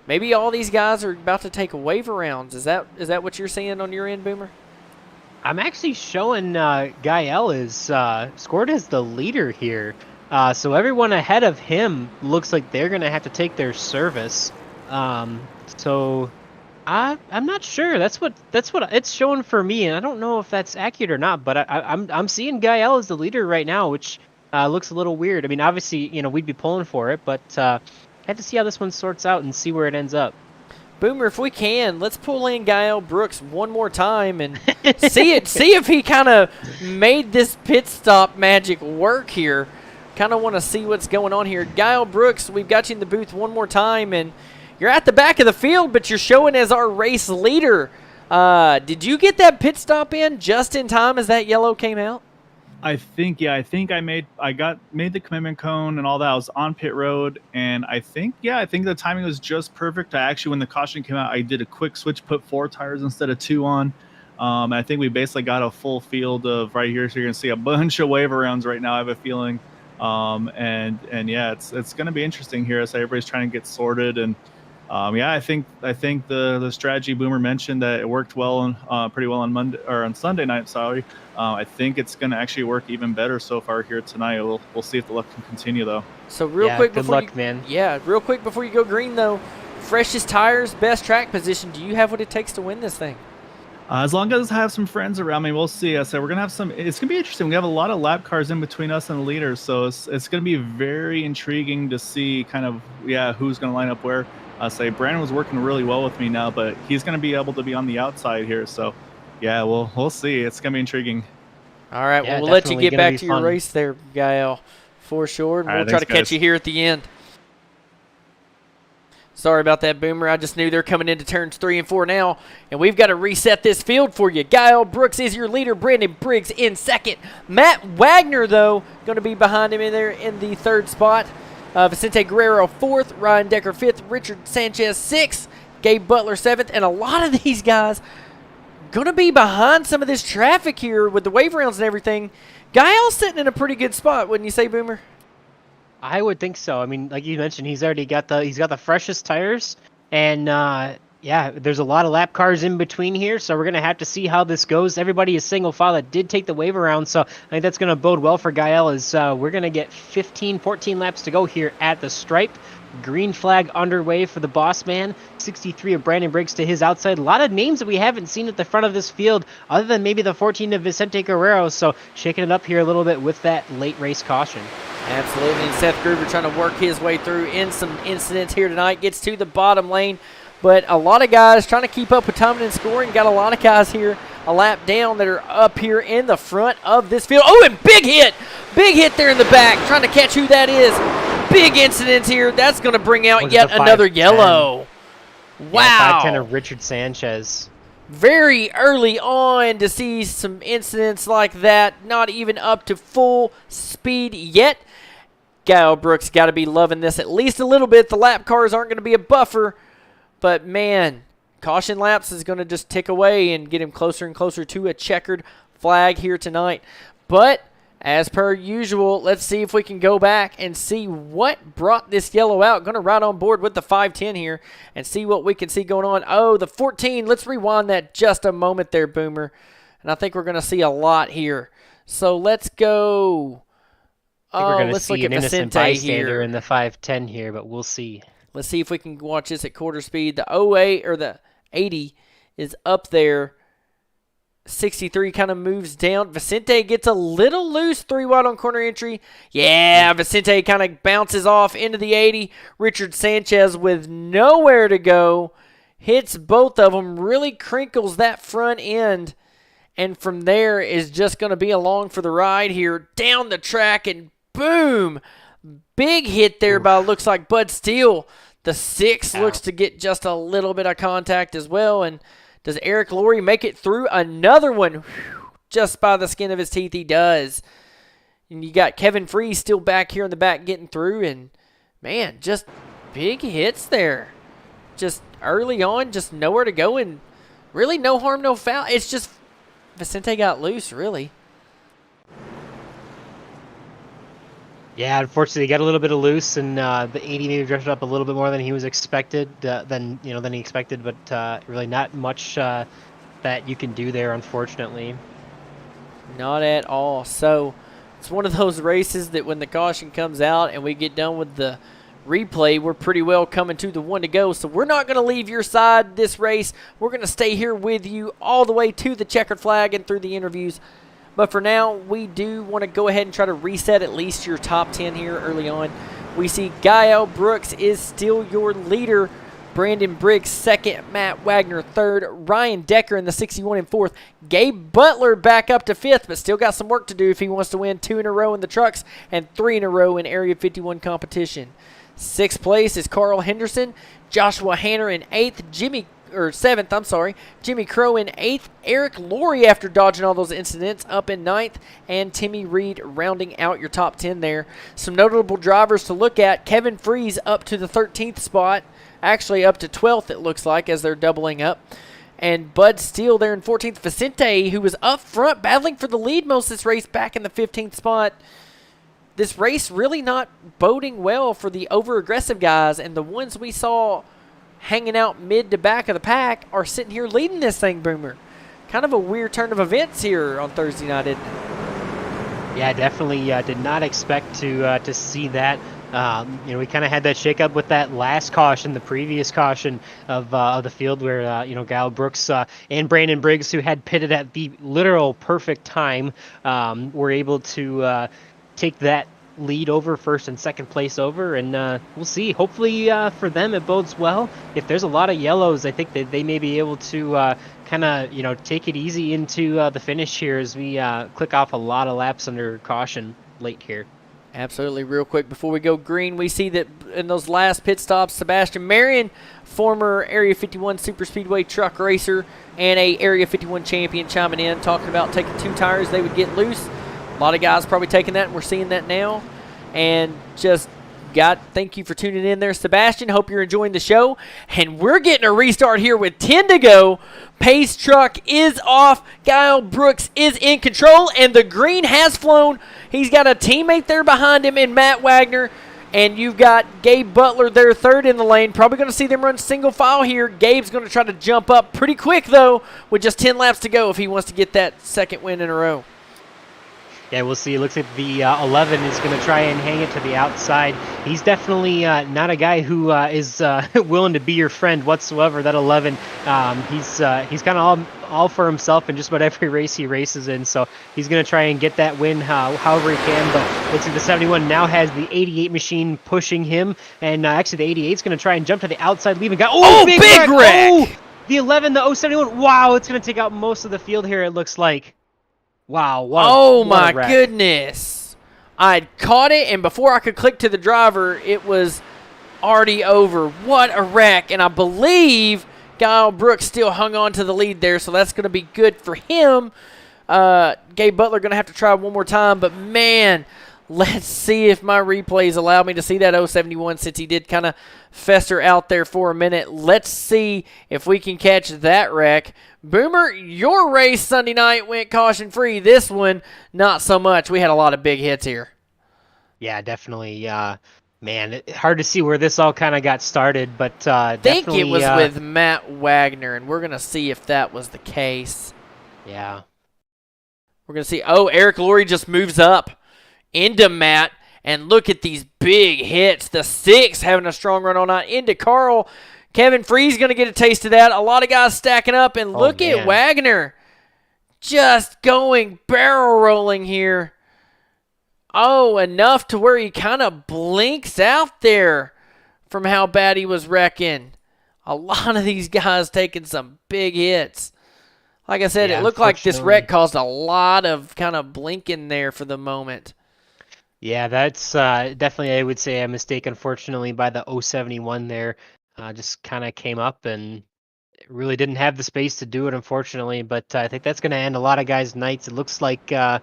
maybe all these guys are about to take waiver rounds. Is that what you're seeing on your end, Boomer? I'm actually showing Gael is scored as the leader here. So everyone ahead of him looks like they're going to have to take their service. So I'm not sure. That's what it's showing for me, and I don't know if that's accurate or not. But I'm seeing Gael as the leader right now, which looks a little weird. I mean, obviously, we'd be pulling for it, but I have to see how this one sorts out and see where it ends up. Boomer, if we can, let's pull in Gael Brooks one more time and see if he kind of made this pit stop magic work here. Kind of want to see what's going on here. Gael Brooks, we've got you in the booth one more time, and you're at the back of the field, but you're showing as our race leader. Did you get that pit stop in just in time as that yellow came out? I think I made the commitment cone and all that. I was on pit road, and I think the timing was just perfect. When the caution came out, I did a quick switch, put 4 tires instead of 2 on. And I think we basically got a full field of right here, so you're gonna see a bunch of waiver rounds right now, I have a feeling. And yeah, it's gonna be interesting here as everybody's trying to get sorted. And I think the strategy Boomer mentioned, that it worked well pretty well on Sunday night. Sorry, I think it's going to actually work even better so far here tonight. We'll see if the luck can continue though. So real quick, good luck, man. Yeah, real quick before you go green though, freshest tires, best track position. Do you have what it takes to win this thing? As long as I have some friends around me, we'll see. So we're gonna have some. It's gonna be interesting. We have a lot of lap cars in between us and the leaders, so it's gonna be very intriguing to see kind of who's gonna line up where. Say Brandon was working really well with me now, but he's going to be able to be on the outside here. So, yeah, we'll see. It's going to be intriguing. All right, well, we'll let you get back to your race there, Gael, for sure. And we'll try to catch you here at the end. Sorry about that, Boomer. I just knew they're coming into turns 3 and 4 now, and we've got to reset this field for you. Guile Brooks is your leader. Brandon Briggs in second. Matt Wagner, though, going to be behind him in there in the 3rd spot. Vicente Guerrero 4th. Ryan Decker 5th. Richard Sanchez 6th. Gabe Butler 7th. And a lot of these guys going to be behind some of this traffic here with the wave rounds and everything. Guile's sitting in a pretty good spot, wouldn't you say, Boomer? I would think so. I mean, like you mentioned, he's got the freshest tires, and yeah, there's a lot of lap cars in between here, so we're gonna have to see how this goes. Everybody is single file that did take the wave around, so I think that's gonna bode well for Gael. As we're gonna get 14 laps to go here at the stripe. Green flag underway for the boss man. 63 of Brandon Briggs to his outside. A lot of names that we haven't seen at the front of this field, other than maybe the 14 of Vicente Guerrero. So shaking it up here a little bit with that late race caution. Absolutely. And Seth Gruber trying to work his way through in some incidents here tonight. Gets to the bottom lane. But a lot of guys trying to keep up with timing and scoring. Got a lot of guys here a lap down that are up here in the front of this field. Oh, and big hit. Big hit there in the back. Trying to catch who that is. Big incidents here. That's going to bring out yet another yellow. Wow. Yeah, 510 of Richard Sanchez. Very early on to see some incidents like that. Not even up to full speed yet. Guile Brooks got to be loving this at least a little bit. The lap cars aren't going to be a buffer. But, man, caution laps is going to just tick away and get him closer and closer to a checkered flag here tonight. But, as per usual, let's see if we can go back and see what brought this yellow out. Going to ride on board with the 510 here and see what we can see going on. Oh, the 14. Let's rewind that just a moment there, Boomer. And I think we're going to see a lot here. So, let's go. We're going to let's see look at an innocent Vicente bystander here in the 510 here, but we'll see. Let's see if we can watch this at quarter speed. The 08 or the 80 is up there. 63 kind of moves down. Vicente gets a little loose 3 wide on corner entry. Yeah, Vicente kind of bounces off into the 80. Richard Sanchez with nowhere to go. Hits both of them. Really crinkles that front end. And from there is just going to be along for the ride here. Down the track and boom. Big hit there by looks like Bud Steele. The 6 looks to get just a little bit of contact as well. And does Eric Laurie make it through another one? Whew, just by the skin of his teeth, he does. And you got Kevin Freeze still back here in the back getting through. And, man, just big hits there. Just early on, just nowhere to go. And really no harm, no foul. It's just Vicente got loose, really. Yeah, unfortunately, he got a little bit of loose, and the 80 maybe drifted up a little bit more than he was expected. Than he expected, but really not much that you can do there, unfortunately. Not at all. So it's one of those races that when the caution comes out and we get done with the replay, we're pretty well coming to the 1 to go. So we're not going to leave your side this race. We're going to stay here with you all the way to the checkered flag and through the interviews. But for now, we do want to go ahead and try to reset at least your top 10 here early on. We see Guile Brooks is still your leader. Brandon Briggs second. Matt Wagner third. Ryan Decker in the 61 and fourth. Gabe Butler back up to fifth, but still got some work to do if he wants to win 2 in a row in the trucks and 3 in a row in Area 51 competition. Sixth place is Carl Henderson. Joshua Hanner in eighth. Seventh, I'm sorry. Jimmy Crow in 8th. Eric Laurie, after dodging all those incidents, up in 9th. And Timmy Reed rounding out your top 10 there. Some notable drivers to look at. Kevin Freeze up to the 13th spot. Actually up to 12th, it looks like, as they're doubling up. And Bud Steele there in 14th. Vicente, who was up front battling for the lead most of this race, back in the 15th spot. This race really not boding well for the over-aggressive guys. And the ones we saw hanging out mid to back of the pack are sitting here leading this thing, Boomer. Kind of a weird turn of events here on Thursday night, isn't it? Yeah, definitely did not expect to see that. We kind of had that shakeup with that last caution, the previous caution of the field where, Guile Brooks and Brandon Briggs, who had pitted at the literal perfect time, were able to take that lead over first and second place over, and we'll see. Hopefully for them it bodes well. If there's a lot of yellows, I think that they may be able to kind of take it easy into the finish here as we click off a lot of laps under caution late here. Absolutely. Real quick before we go green, we see that in those last pit stops, Sebastian Marion, former Area 51 Super Speedway truck racer and a Area 51 champion, chiming in, talking about taking 2 tires, they would get loose. A lot of guys probably taking that, and we're seeing that now. And just, thank you for tuning in there, Sebastian. Hope you're enjoying the show. And we're getting a restart here with 10 to go. Pace truck is off. Kyle Brooks is in control, and the green has flown. He's got a teammate there behind him in Matt Wagner. And you've got Gabe Butler there third in the lane. Probably going to see them run single file here. Gabe's going to try to jump up pretty quick, though, with just 10 laps to go if he wants to get that second win in a row. Yeah, we'll see. It looks like the 11 is going to try and hang it to the outside. He's definitely not a guy who is willing to be your friend whatsoever. That 11, he's kind of all for himself in just about every race he races in. So he's going to try and get that win however he can. But looks like the 71 now has the 88 machine pushing him. And actually the 88 is going to try and jump to the outside, leaving guy. Oh, big wreck! Oh, the 11, the 071. Wow, it's going to take out most of the field here, it looks like. Wow. What my a wreck. goodness. I'd caught it, and before I could click to the driver, it was already over. What a wreck. And I believe Kyle Brooks still hung on to the lead there, so that's going to be good for him. Gabe Butler going to have to try one more time, but man, let's see if my replays allow me to see that 071 since he did kind of fester out there for a minute. Let's see if we can catch that wreck. Boomer, your race Sunday night went caution-free. This one, not so much. We had a lot of big hits here. Yeah, definitely. Man, hard to see where this all kind of got started, but I think it was with Matt Wagner, and we're going to see if that was the case. Yeah. We're going to see. Oh, Eric Laurie just moves up into Matt, and look at these big hits. The 6 having a strong run all night into Carl. Kevin Free's going to get a taste of that. A lot of guys stacking up, and look at Wagner just going barrel rolling here. Oh, enough to where he kind of blinks out there from how bad he was wrecking. A lot of these guys taking some big hits. Like I said, it looked like this wreck caused a lot of kind of blinking there for the moment. Yeah, that's definitely, I would say, a mistake, unfortunately, by the 071 there. Just kind of came up and really didn't have the space to do it, unfortunately. But I think that's going to end a lot of guys' nights. It looks like the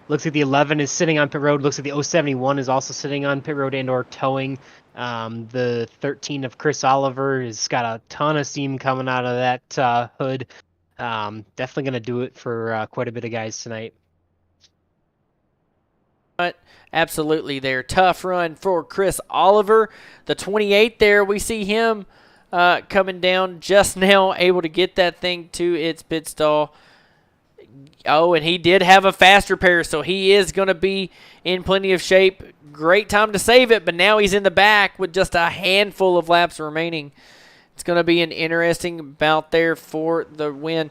11 is sitting on pit road. Looks like the 071 is also sitting on pit road and or towing. The 13 of Chris Oliver has got a ton of steam coming out of that hood. Definitely going to do it for quite a bit of guys tonight. Absolutely there. Tough run for Chris Oliver. The 28 there, we see him coming down just now, able to get that thing to its pit stall. Oh, and he did have a fast repair, so he is going to be in plenty of shape. Great time to save it, but now he's in the back with just a handful of laps remaining. It's going to be an interesting bout there for the win.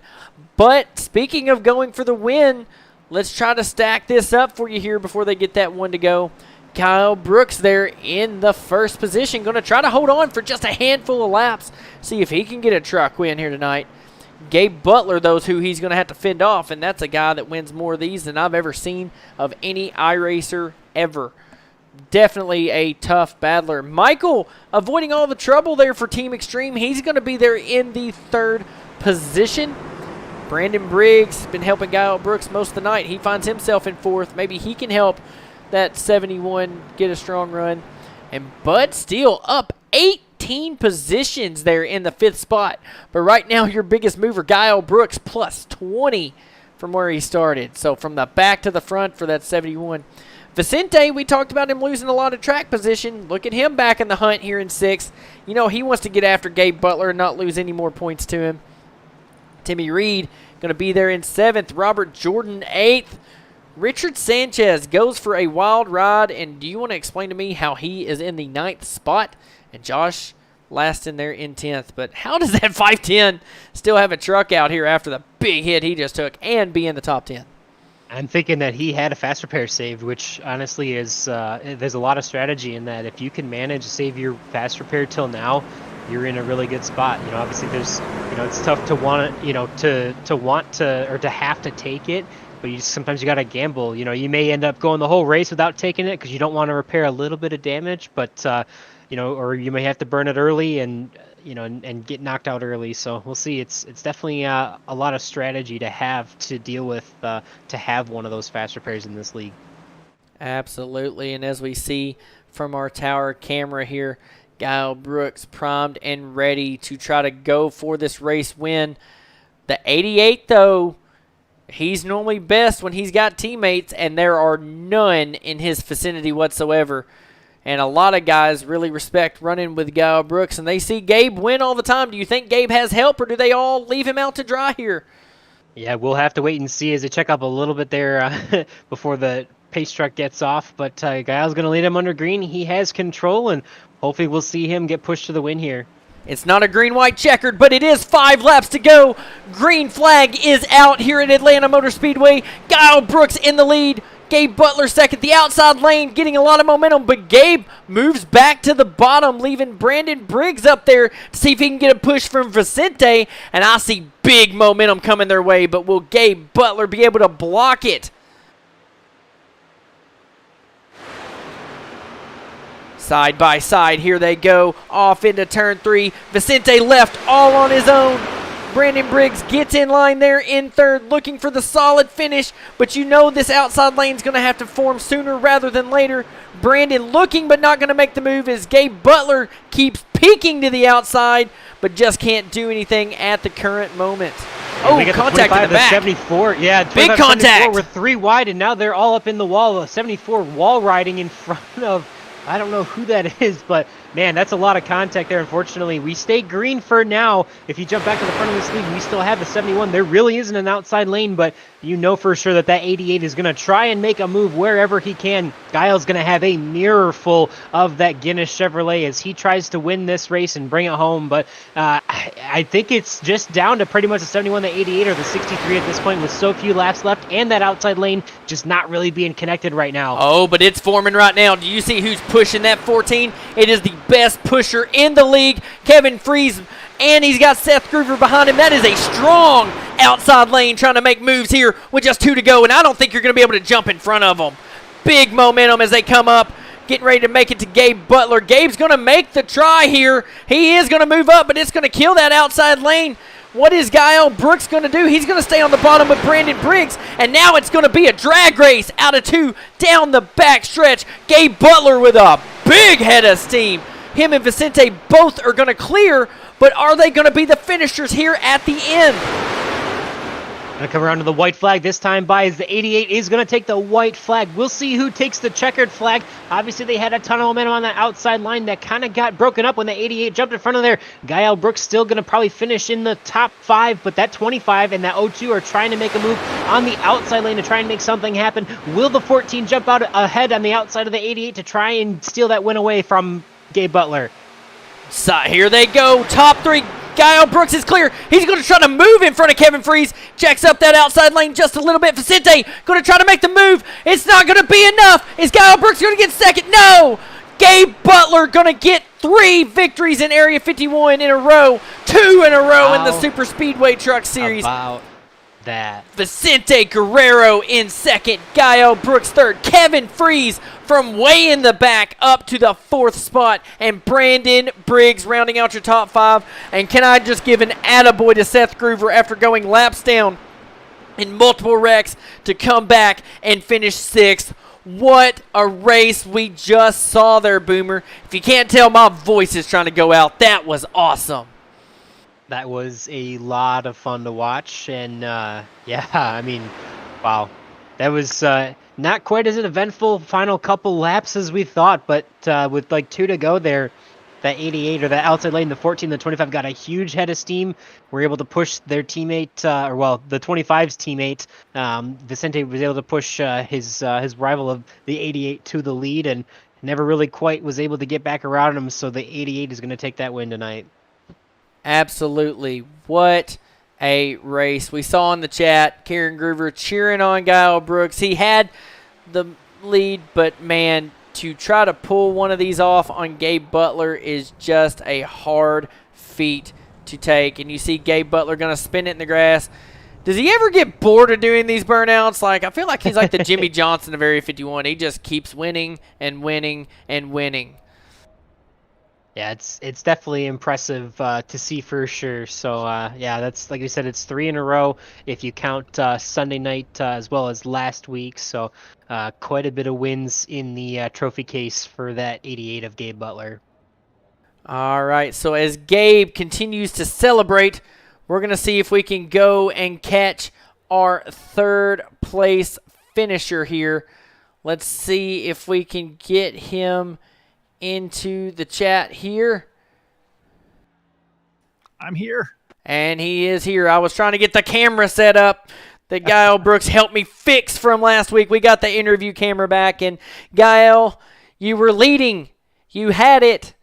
But speaking of going for the win, let's try to stack this up for you here before they get that one to go. Kyle Brooks there in the first position. Going to try to hold on for just a handful of laps. See if he can get a truck win here tonight. Gabe Butler, though, is who he's going to have to fend off, and that's a guy that wins more of these than I've ever seen of any iRacer ever. Definitely a tough battler. Michael avoiding all the trouble there for Team Extreme. He's going to be there in the third position. Brandon Briggs been helping Kyle Brooks most of the night. He finds himself in fourth. Maybe he can help that 71 get a strong run. And Bud Steele up 18 positions there in the fifth spot. But right now, your biggest mover, Kyle Brooks, plus 20 from where he started. So from the back to the front for that 71. Vicente, we talked about him losing a lot of track position. Look at him back in the hunt here in sixth. You know, he wants to get after Gabe Butler and not lose any more points to him. Timmy Reed going to be there in seventh. Robert Jordan, eighth. Richard Sanchez goes for a wild ride. And do you want to explain to me how he is in the ninth spot? And Josh last in there in 10th. But how does that 510 still have a truck out here after the big hit he just took and be in the top 10? I'm thinking that he had a fast repair saved, which honestly is there's a lot of strategy in that. If you can manage to save your fast repair till now, you're in a really good spot. You know, obviously there's, you know, it's tough to want to, you know, to want to, or to have to take it but sometimes you got to gamble. You may end up going the whole race without taking it because you don't want to repair a little bit of damage, but or you may have to burn it early and and get knocked out early. So we'll see. It's definitely a lot of strategy to have to deal with to have one of those fast repairs in this league. Absolutely, and as we see from our tower camera here, Kyle Brooks primed and ready to try to go for this race win. The 88, though, he's normally best when he's got teammates, and there are none in his vicinity whatsoever. And a lot of guys really respect running with Kyle Brooks, and they see Gabe win all the time. Do you think Gabe has help, or do they all leave him out to dry here? Yeah, we'll have to wait and see as they check up a little bit there before the pace truck gets off. But Kyle's going to lead him under green. He has control, and hopefully we'll see him get pushed to the win here. It's not a green-white checkered, but it is 5 laps to go. Green flag is out here at Atlanta Motor Speedway. Kyle Brooks in the lead. Gabe Butler second. The outside lane getting a lot of momentum, but Gabe moves back to the bottom, leaving Brandon Briggs up there to see if he can get a push from Vicente. And I see big momentum coming their way, but will Gabe Butler be able to block it? Side by side, here they go, off into turn 3. Vicente left all on his own. Brandon Briggs gets in line there in third, looking for the solid finish, but this outside lane's going to have to form sooner rather than later. Brandon looking but not going to make the move as Gabe Butler keeps peeking to the outside, but just can't do anything at the current moment. Oh, contact in the back. 74, yeah. Big contact. We're 3 wide, and now they're all up in the wall. 74 wall riding in front of, I don't know who that is, but man, that's a lot of contact there. Unfortunately, we stay green for now. If you jump back to the front of this league, we still have the 71. There really isn't an outside lane, but for sure that 88 is going to try and make a move wherever he can. Guile's going to have a mirror full of that Guinness Chevrolet as he tries to win this race and bring it home. But I think it's just down to pretty much the 71, the 88, or the 63 at this point with so few laps left and that outside lane just not really being connected right now. Oh, but it's forming right now. Do you see who's pushing that 14? It is the best pusher in the league, Kevin Freeze, and he's got Seth Groover behind him. That is a strong outside lane trying to make moves here with just 2 to go, and I don't think you're going to be able to jump in front of them. Big momentum as they come up, getting ready to make it to Gabe Butler. Gabe's going to make the try here. He is going to move up, but it's going to kill that outside lane. What is Kyle Brooks going to do? He's going to stay on the bottom with Brandon Briggs, and now it's going to be a drag race out of 2 down the back stretch. Gabe Butler with a big head of steam. Him and Vicente both are going to clear, but are they going to be the finishers here at the end? Going to come around to the white flag this time by as the 88 is going to take the white flag. We'll see who takes the checkered flag. Obviously, they had a ton of momentum on that outside line that kind of got broken up when the 88 jumped in front of there. Kyle Brooks still going to probably finish in the top 5, but that 25 and that 02 are trying to make a move on the outside lane to try and make something happen. Will the 14 jump out ahead on the outside of the 88 to try and steal that win away from Gabe Butler? So here they go, top 3. Kyle Brooks is clear. He's going to try to move in front of Kevin Freeze. Checks up that outside lane just a little bit. Vicente going to try to make the move. It's not going to be enough. Is Kyle Brooks going to get second? No. Gabe Butler going to get 3 victories in Area 51 in a row. 2 in a row in the Super Speedway Truck Series. About that. Vicente Guerrero in second. Kyle Brooks third. Kevin Freeze from way in the back up to the 4th spot. And Brandon Briggs rounding out your top 5. And can I just give an attaboy to Seth Groover after going laps down in multiple wrecks to come back and finish 6th. What a race we just saw there, Boomer. If you can't tell, my voice is trying to go out. That was awesome. That was a lot of fun to watch, and yeah, I mean, wow. That was not quite as an eventful final couple laps as we thought, but with like 2 to go there, that 88 or that outside lane, the 14, the 25 got a huge head of steam. Were able to push their teammate, the 25's teammate. Vicente was able to push his rival of the 88 to the lead, and never really quite was able to get back around him. So the 88 is going to take that win tonight. Absolutely. What a race. We saw in the chat Karen Groover cheering on Kyle Brooks. He had the lead, but man, to try to pull one of these off on Gabe Butler is just a hard feat to take. And you see Gabe Butler going to spin it in the grass. Does he ever get bored of doing these burnouts? Like, I feel like he's like the Jimmy Johnson of Area 51. He just keeps winning and winning and winning. Yeah, it's definitely impressive to see for sure. So yeah, that's like you said, it's 3 in a row if you count Sunday night as well as last week. So quite a bit of wins in the trophy case for that 88 of Gabe Butler. All right, so as Gabe continues to celebrate, we're going to see if we can go and catch our third place finisher here. Let's see if we can get him into the chat here. I'm here. And he is here. I was trying to get the camera set up that Gael Brooks helped me fix from last week. We got the interview camera back, and Gael, you were leading. You had it.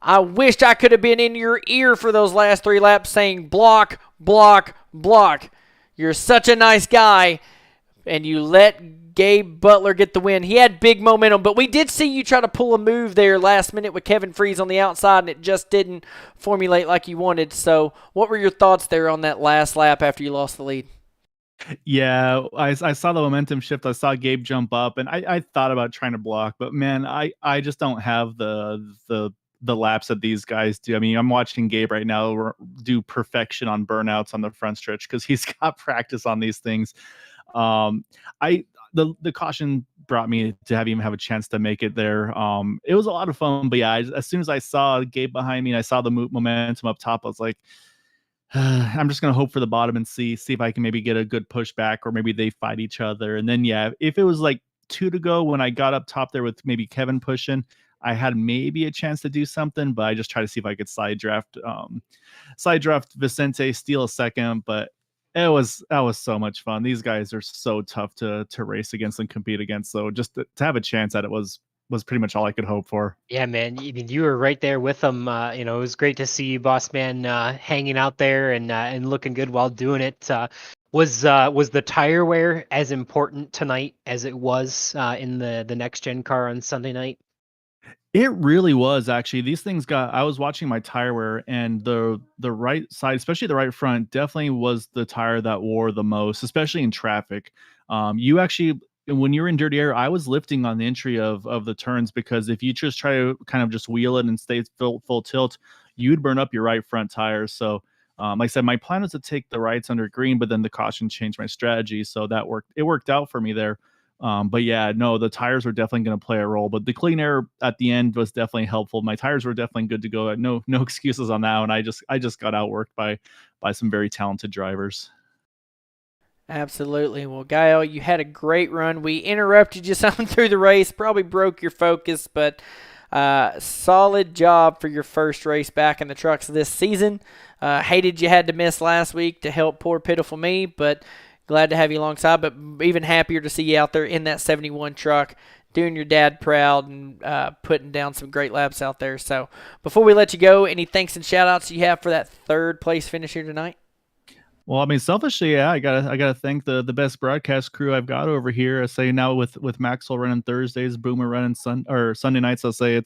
I wished I could have been in your ear for those last 3 laps saying block, block, block. You're such a nice guy, and you let Gabe Butler get the win. He had big momentum, but we did see you try to pull a move there last minute with Kevin Freeze on the outside, and it just didn't formulate like you wanted. So what were your thoughts there on that last lap after you lost the lead? Yeah, I saw the momentum shift. I saw Gabe jump up, and I thought about trying to block, but man, I just don't have the laps that these guys do. I mean, I'm watching Gabe right now do perfection on burnouts on the front stretch because he's got practice on these things. The caution brought me to have a chance to make it there. It was a lot of fun, but yeah, as soon as I saw Gabe behind me and I saw the momentum up top, I was like, I'm just gonna hope for the bottom and see if I can maybe get a good pushback, or maybe they fight each other. And then yeah, if it was like 2 to go when I got up top there with maybe Kevin pushing, I had maybe a chance to do something, but I just tried to see if I could side draft Vicente, steal a second. But that was so much fun. These guys are so tough to race against and compete against. So just to have a chance at it was pretty much all I could hope for. Yeah, man. I mean, you were right there with them. It was great to see you, boss man, hanging out there and looking good while doing it. Was the tire wear as important tonight as it was in the next gen car on Sunday night? It really was, actually. These things I was watching my tire wear, and the right side, especially the right front, definitely was the tire that wore the most, especially in traffic. You actually, when you're in dirty air, I was lifting on the entry of the turns, because if you just try to kind of just wheel it and stay full tilt, you'd burn up your right front tires. So like I said, my plan was to take the rights under green, but then the caution changed my strategy, so that worked. It worked out for me there. But yeah, no, the tires were definitely going to play a role, but the clean air at the end was definitely helpful. My tires were definitely good to go. No excuses on that one. I just got outworked by some very talented drivers. Absolutely. Well, Gael, you had a great run. We interrupted you some through the race, probably broke your focus, but solid job for your first race back in the trucks this season. Hated you had to miss last week to help poor pitiful me, but glad to have you alongside, but even happier to see you out there in that 71 truck, doing your dad proud and putting down some great laps out there. So before we let you go, any thanks and shout outs you have for that third place finish here tonight? Well, I mean, selfishly, yeah, I gotta thank the best broadcast crew I've got over here. I say now with Maxwell running Thursdays, Boomer running Sunday nights. I'll say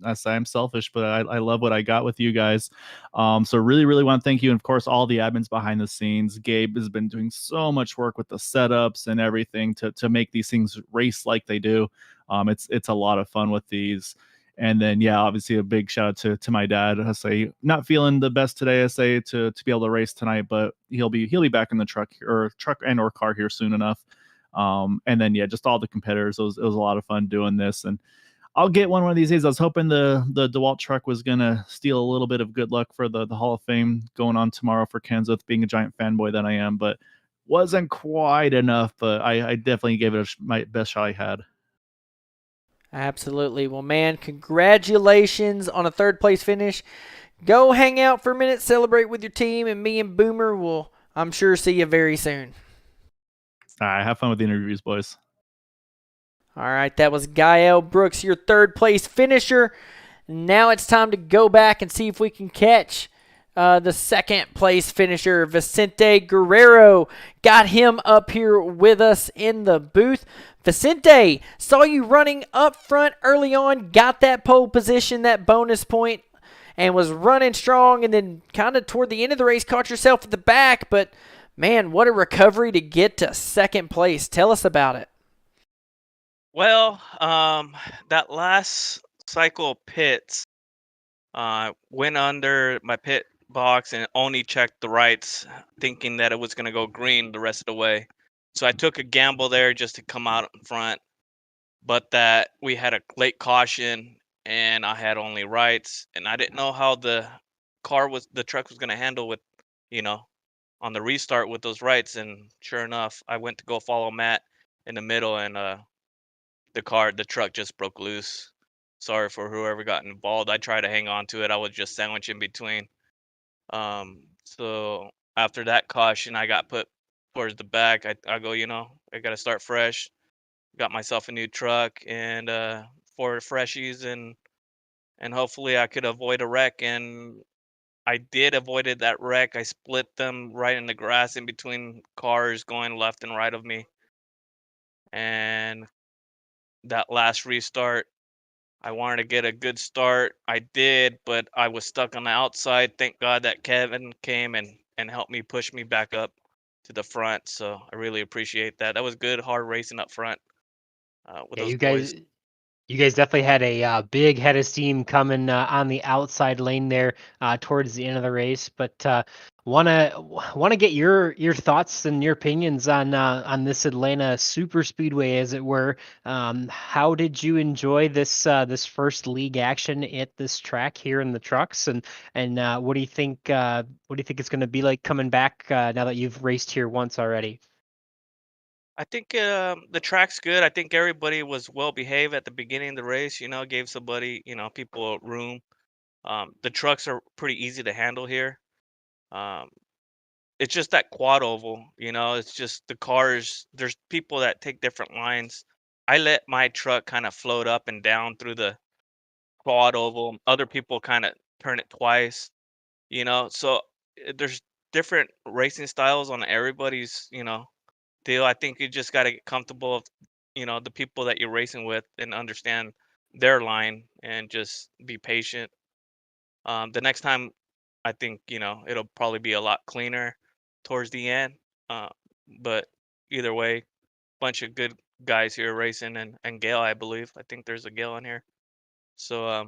I say I'm selfish, but I love what I got with you guys. So really want to thank you, and of course all the admins behind the scenes. Gabe has been doing so much work with the setups and everything to make these things race like they do. It's a lot of fun with these. And then, yeah, obviously a big shout out to my dad. I say not feeling the best today. I say to be able to race tonight, but he'll be back in the truck or car here soon enough. And then, yeah, just all the competitors. It was a lot of fun doing this, and I'll get one of these days. I was hoping the DeWalt truck was gonna steal a little bit of good luck for the Hall of Fame going on tomorrow for Kenseth, being a giant fanboy that I am, but wasn't quite enough. But I definitely gave it my best shot I had. Absolutely. Well, man, congratulations on a third place finish. Go hang out for a minute, celebrate with your team, and me and Boomer will, I'm sure, see you very soon. All right, have fun with the interviews, boys. All right, that was Gael Brooks, your third place finisher. Now it's time to go back and see if we can catch the second place finisher, Vicente Guerrero. Got him up here with us in the booth. Vicente, saw you running up front early on, got that pole position, that bonus point, and was running strong, and then kind of toward the end of the race caught yourself at the back, but Man, what a recovery to get to second place. Tell us about it. Well, that last cycle of pits, went under my pit box and only checked the rights, thinking that it was gonna go green the rest of the way. So I took a gamble there just to come out in front, but that we had a late caution and I had only rights, and I didn't know how the truck was gonna handle with, you know, on the restart with those rights. And sure enough, I went to go follow Matt in the middle, and the truck just broke loose. Sorry for whoever got involved. I tried to hang on to it. I was just sandwiched in between. So after that caution, I got put towards the back. I go, I got to start fresh. Got myself a new truck and four freshies, and hopefully I could avoid a wreck. And I did avoided that wreck. I split them right in the grass in between cars going left and right of me. And that last restart, I wanted to get a good start. I did, but I was stuck on the outside. Thank God that Kevin came and helped me push me back up to the front. So I really appreciate that. That was good, hard racing up front with Yeah, those boys. you guys definitely had a big head of steam coming on the outside lane there towards the end of the race. But wanna get your thoughts and your opinions on this Atlanta Super Speedway, as it were. How did you enjoy this first league action at this track here in the trucks? And what do you think? What do you think it's going to be like coming back now that you've raced here once already? I think the track's good. I think everybody was well behaved at the beginning of the race. Gave somebody, people room. The trucks are pretty easy to handle here. Um, it's just that quad oval, it's just the cars. There's people that take different lines. I let my truck kind of float up and down through the quad oval. Other people kind of turn it twice, So there's different racing styles on everybody's, deal. I think you just got to get comfortable with, the people that you're racing with and understand their line and just be patient. The next time, I think, it'll probably be a lot cleaner towards the end. Uh, but either way, bunch of good guys here racing, and Gail, I believe. I think there's a Gail in here. So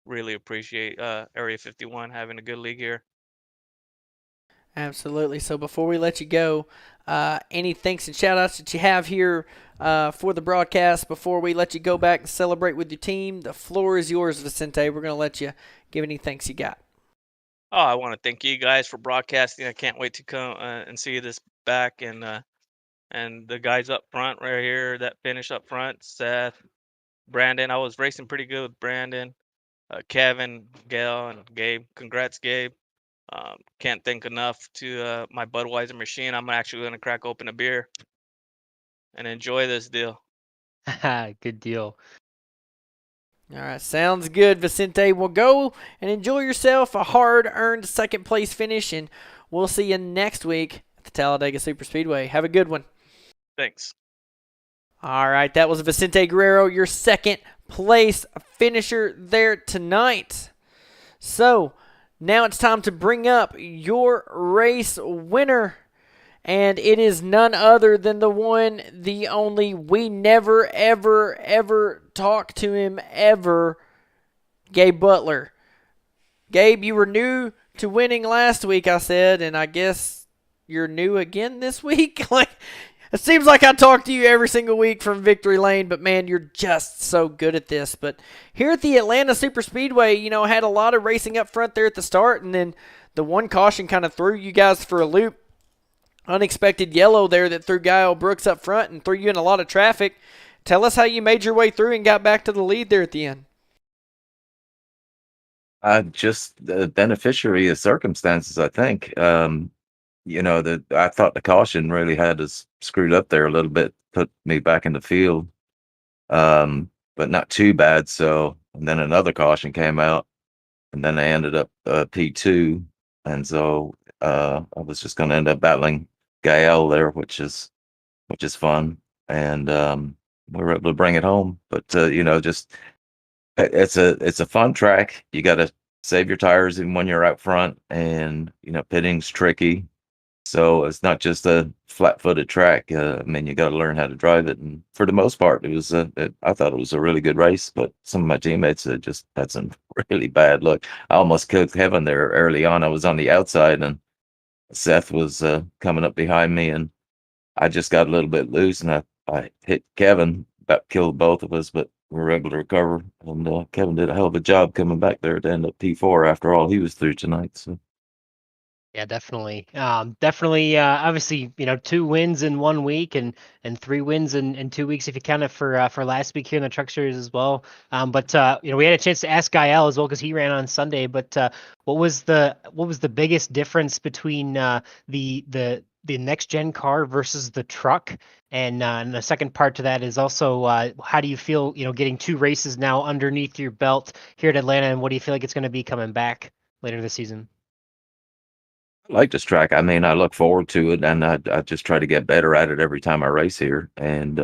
really appreciate Area 51 having a good league here. Absolutely. So before we let you go, any thanks and shout outs that you have here for the broadcast before we let you go back and celebrate with your team? The floor is yours, Vicente. We're going to let you give any thanks you got. Oh, I want to thank you guys for broadcasting. I can't wait to come and see this back, and the guys up front right here that finished up front, Seth, Brandon. I was racing pretty good with Brandon, Kevin, Gail, and Gabe. Congrats, Gabe. Can't thank enough to my Budweiser machine. I'm actually going to crack open a beer and enjoy this deal. Good deal. All right, sounds good, Vicente. Well, go and enjoy yourself. A hard-earned second place finish, and we'll see you next week at the Talladega Super Speedway. Have a good one. Thanks. All right, that was Vicente Guerrero, your second place finisher there tonight. So now it's time to bring up your race winner. And it is none other than the one, the only, we never, ever, ever talk to him ever, Gabe Butler. Gabe, you were new to winning last week, I said, and I guess you're new again this week? It seems like I talk to you every single week from Victory Lane, but man, you're just so good at this. But here at the Atlanta Super Speedway, had a lot of racing up front there at the start, and then the one caution kind of threw you guys for a loop. Unexpected yellow there that threw Guile Brooks up front and threw you in a lot of traffic. Tell us how you made your way through and got back to the lead there at the end. Just the beneficiary of circumstances, I think. I thought the caution really had us screwed up there a little bit, put me back in the field, but not too bad. So, and then another caution came out, and then I ended up P2, and so I was just going to end up battling Gael there, which is fun, and we were able to bring it home. But just it's a fun track. You got to save your tires even when you're out front, and pitting's tricky. So it's not just a flat-footed track. I mean, you got to learn how to drive it. And for the most part, I thought it was a really good race. But some of my teammates just had some really bad luck. I almost killed Kevin there early on. I was on the outside, and Seth was coming up behind me, and I just got a little bit loose, and I hit Kevin, about killed both of us, but we were able to recover. And Kevin did a hell of a job coming back there to end up P4 after all he was through tonight. So. Yeah, definitely. Definitely. Obviously, 2 wins in 1 week and 3 wins in 2 weeks if you count it for last week here in the Truck Series as well. But we had a chance to ask Gael as well because he ran on Sunday. But what was the biggest difference between the next gen car versus the truck? And the second part to that is also how do you feel getting 2 races now underneath your belt here at Atlanta, and what do you feel like it's going to be coming back later this season? I like this track. I mean, I look forward to it, and I just try to get better at it every time I race here. And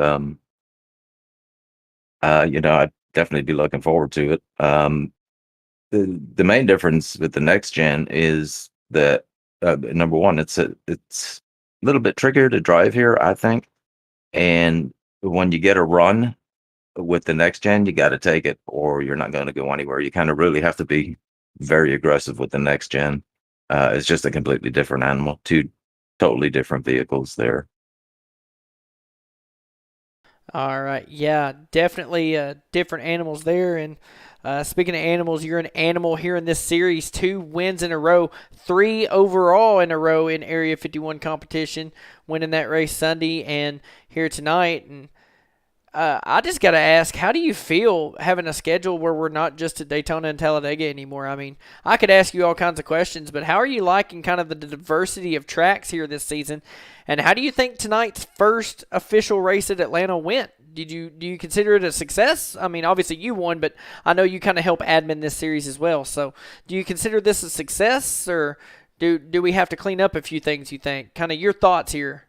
I'd definitely be looking forward to it. The main difference with the next gen is that number one, it's a little bit trickier to drive here, I think. And when you get a run with the next gen, you got to take it, or you're not going to go anywhere. You kind of really have to be very aggressive with the next gen. It's just a completely different animal, two totally different vehicles there. All right. Yeah, definitely different animals there. And speaking of animals, you're an animal here in this series. 2 wins in a row, 3 overall in a row in Area 51 competition, winning that race Sunday and here tonight. And I just got to ask, how do you feel having a schedule where we're not just at Daytona and Talladega anymore? I mean, I could ask you all kinds of questions, but how are you liking kind of the diversity of tracks here this season? And how do you think tonight's first official race at Atlanta went? Do you consider it a success? I mean, obviously you won, but I know you kind of help admin this series as well. So do you consider this a success, or do we have to clean up a few things, you think? Kind of your thoughts here.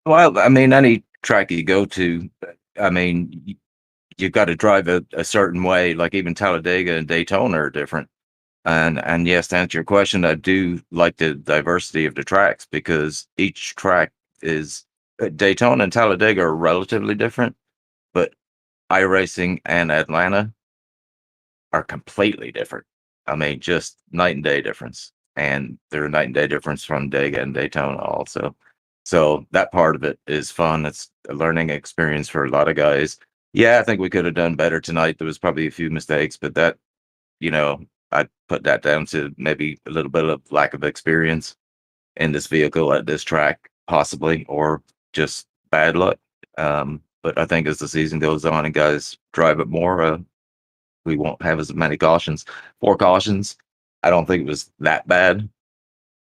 Well, I mean, any track you go to, I mean, you've got to drive a certain way. Like even Talladega and Daytona are different. And yes, to answer your question, I do like the diversity of the tracks because each track is Daytona and Talladega are relatively different, but iRacing and Atlanta are completely different. I mean, just night and day difference. And they're a night and day difference from Dega and Daytona also. So that part of it is fun. It's a learning experience for a lot of guys. Yeah, I think we could have done better tonight. There was probably a few mistakes, but that, I'd put that down to maybe a little bit of lack of experience in this vehicle at this track, possibly, or just bad luck. But I think as the season goes on and guys drive it more, we won't have as many cautions. 4 cautions, I don't think it was that bad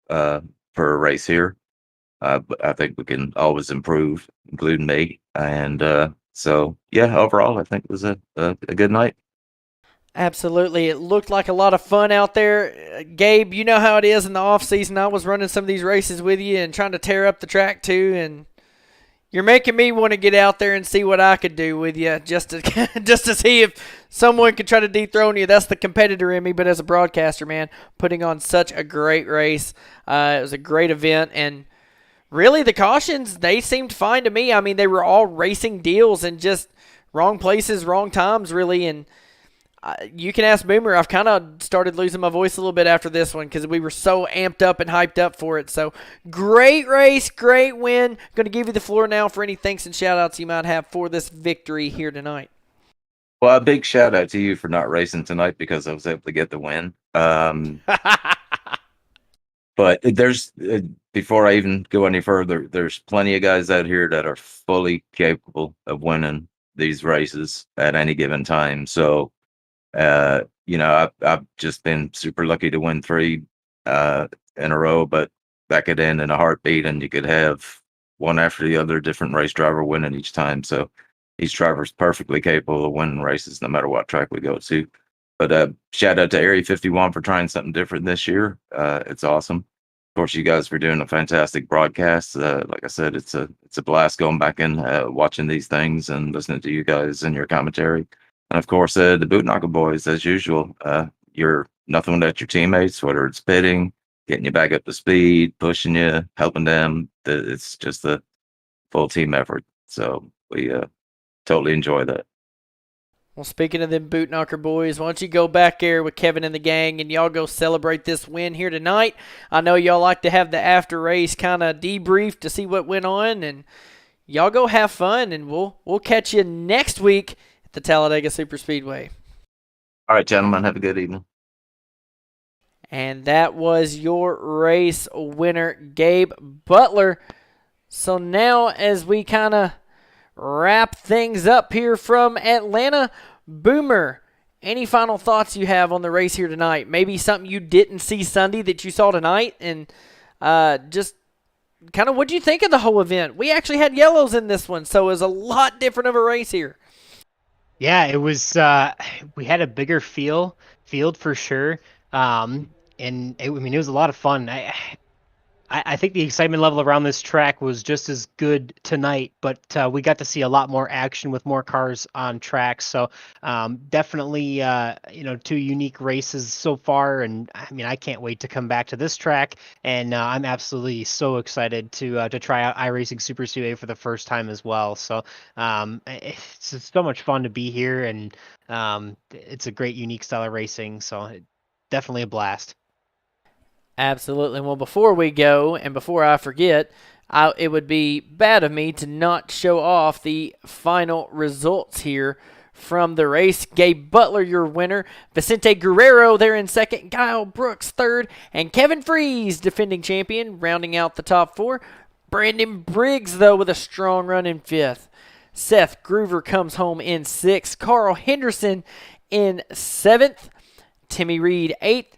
for a race here. But I think we can always improve, including me. And so, yeah, overall, I think it was a good night. Absolutely. It looked like a lot of fun out there. Gabe, you know how it is in the off season. I was running some of these races with you and trying to tear up the track too, and you're making me want to get out there and see what I could do with you just to just to see if someone could try to dethrone you. That's the competitor in me, but as a broadcaster, man, putting on such a great race. It was a great event, and really the cautions, they seemed fine to me. I mean, they were all racing deals and just wrong places, wrong times, really, and you can ask Boomer. I've kind of started losing my voice a little bit after this one because we were so amped up and hyped up for it. So great race, great win. Going to give you the floor now for any thanks and shout outs you might have for this victory here tonight. Well, a big shout out to you for not racing tonight because I was able to get the win. But there's, before I even go any further, there's plenty of guys out here that are fully capable of winning these races at any given time. So, I've just been super lucky to win 3 in a row, but that could end in a heartbeat, and you could have one after the other different race driver winning each time. So each driver's perfectly capable of winning races no matter what track we go to. But shout out to Area 51 for trying something different this year. It's awesome. Of course, you guys for doing a fantastic broadcast. Like I said, it's a blast going back and watching these things and listening to you guys and your commentary. And of course, the Boot Knuckle Boys, as usual, you're nothing without your teammates, whether it's pitting, getting you back up to speed, pushing you, helping them. It's just a full team effort. So we totally enjoy that. Well, speaking of them boot knocker boys, why don't you go back there with Kevin and the gang and y'all go celebrate this win here tonight. I know y'all like to have the after race kind of debrief to see what went on, and y'all go have fun, and we'll catch you next week at the Talladega Superspeedway. All right, gentlemen, have a good evening. And that was your race winner, Gabe Butler. So now as we kind of wrap things up here from Atlanta, Boomer, any final thoughts you have on the race here tonight? Maybe something you didn't see Sunday that you saw tonight, and just kind of what do you think of the whole event? We actually had yellows in this one, so it was a lot different of a race here. Yeah, it was. We had a bigger field for sure, and it was a lot of fun. I think the excitement level around this track was just as good tonight, but we got to see a lot more action with more cars on track. So definitely, two unique races so far, and I mean, I can't wait to come back to this track, and I'm absolutely so excited to try out iRacing Super Speedway for the first time as well. So it's just so much fun to be here, and it's a great unique style of racing. So definitely a blast. Absolutely. Well, before we go, and before I forget, it would be bad of me to not show off the final results here from the race. Gabe Butler, your winner. Vicente Guerrero there in second. Kyle Brooks third. And Kevin Freeze, defending champion, rounding out the top four. Brandon Briggs, though, with a strong run in fifth. Seth Groover comes home in sixth. Carl Henderson in seventh. Timmy Reed eighth.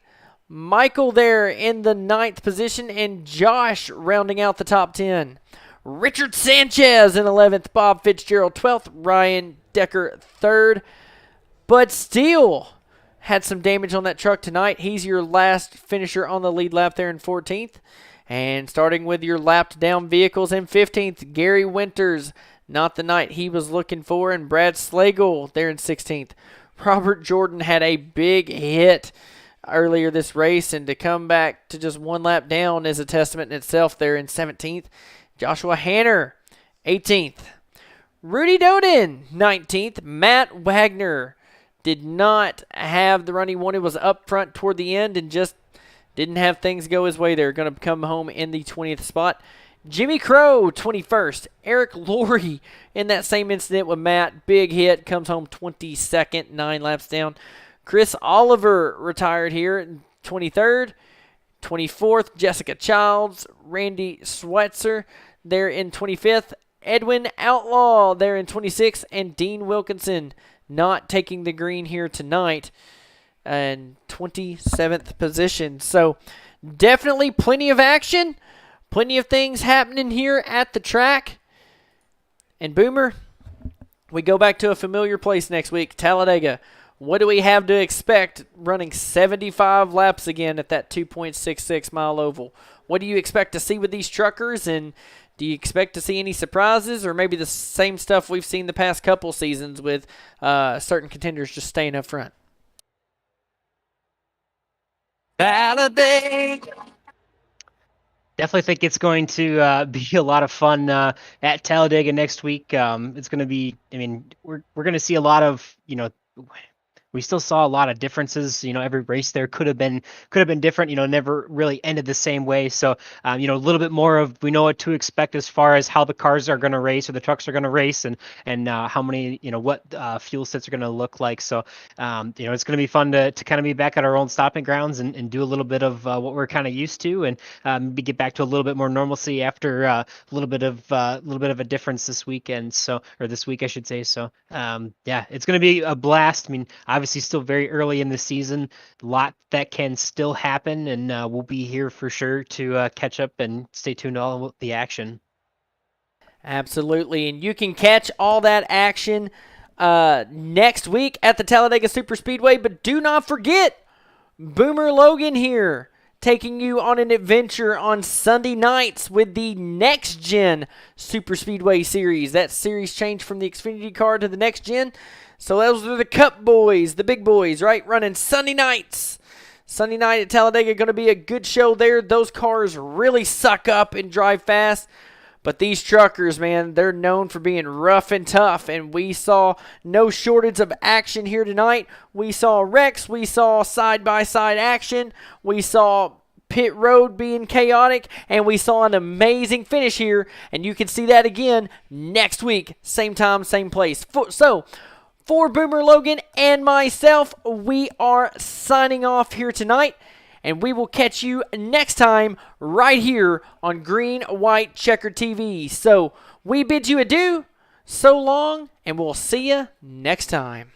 Michael there in the ninth position, and Josh rounding out the top 10. Richard Sanchez in 11th, Bob Fitzgerald 12th, Ryan Decker 3rd. Bud Steele had some damage on that truck tonight. He's your last finisher on the lead lap there in 14th. And starting with your lapped down vehicles in 15th, Gary Winters, not the night he was looking for, and Brad Slagle there in 16th. Robert Jordan had a big hit earlier this race, and to come back to just one lap down is a testament in itself there in 17th. Joshua Hanner, 18th. Rudy Doden, 19th. Matt Wagner did not have the run he wanted, was up front toward the end and just didn't have things go his way there. Going to come home in the 20th spot. Jimmy Crow, 21st. Eric Laurie in that same incident with Matt. Big hit, comes home 22nd, 9 laps down. Chris Oliver retired here, 23rd. 24th, Jessica Childs. Randy Schweitzer there in 25th. Edwin Outlaw there in 26th. And Dean Wilkinson not taking the green here tonight in 27th position. So definitely plenty of action. Plenty of things happening here at the track. And Boomer, we go back to a familiar place next week, Talladega. What do we have to expect running 75 laps again at that 2.66 mile oval? What do you expect to see with these truckers, and do you expect to see any surprises, or maybe the same stuff we've seen the past couple seasons with certain contenders just staying up front? Definitely think it's going to be a lot of fun at Talladega next week. It's going to be, I mean, we're going to see a lot of, we still saw a lot of differences. Every race there could have been different. Never really ended the same way. So, a little bit more of, we know what to expect as far as how the cars are going to race or the trucks are going to race, and how many, what fuel sets are going to look like. So, it's going to be fun to kind of be back at our own stopping grounds and do a little bit of what we're kind of used to, and maybe get back to a little bit more normalcy after a little bit of a difference this weekend. Or this week, I should say. So, it's going to be a blast. I mean, obviously still very early in the season, a lot that can still happen, and we'll be here for sure to catch up and stay tuned to all the action. Absolutely, and you can catch all that action next week at the Talladega Superspeedway, but do not forget, Boomer Logan here, taking you on an adventure on Sunday nights with the Next Gen Superspeedway Series. That series changed from the Xfinity car to the Next Gen. So those are the Cup boys, the big boys, right? Running Sunday nights. Sunday night at Talladega, going to be a good show there. Those cars really suck up and drive fast. But these truckers, man, they're known for being rough and tough. And we saw no shortage of action here tonight. We saw wrecks. We saw side-by-side action. We saw pit road being chaotic. And we saw an amazing finish here. And you can see that again next week. Same time, same place. For Boomer Logan and myself, we are signing off here tonight. And we will catch you next time right here on Green, White, Checker TV. So we bid you adieu, so long, and we'll see you next time.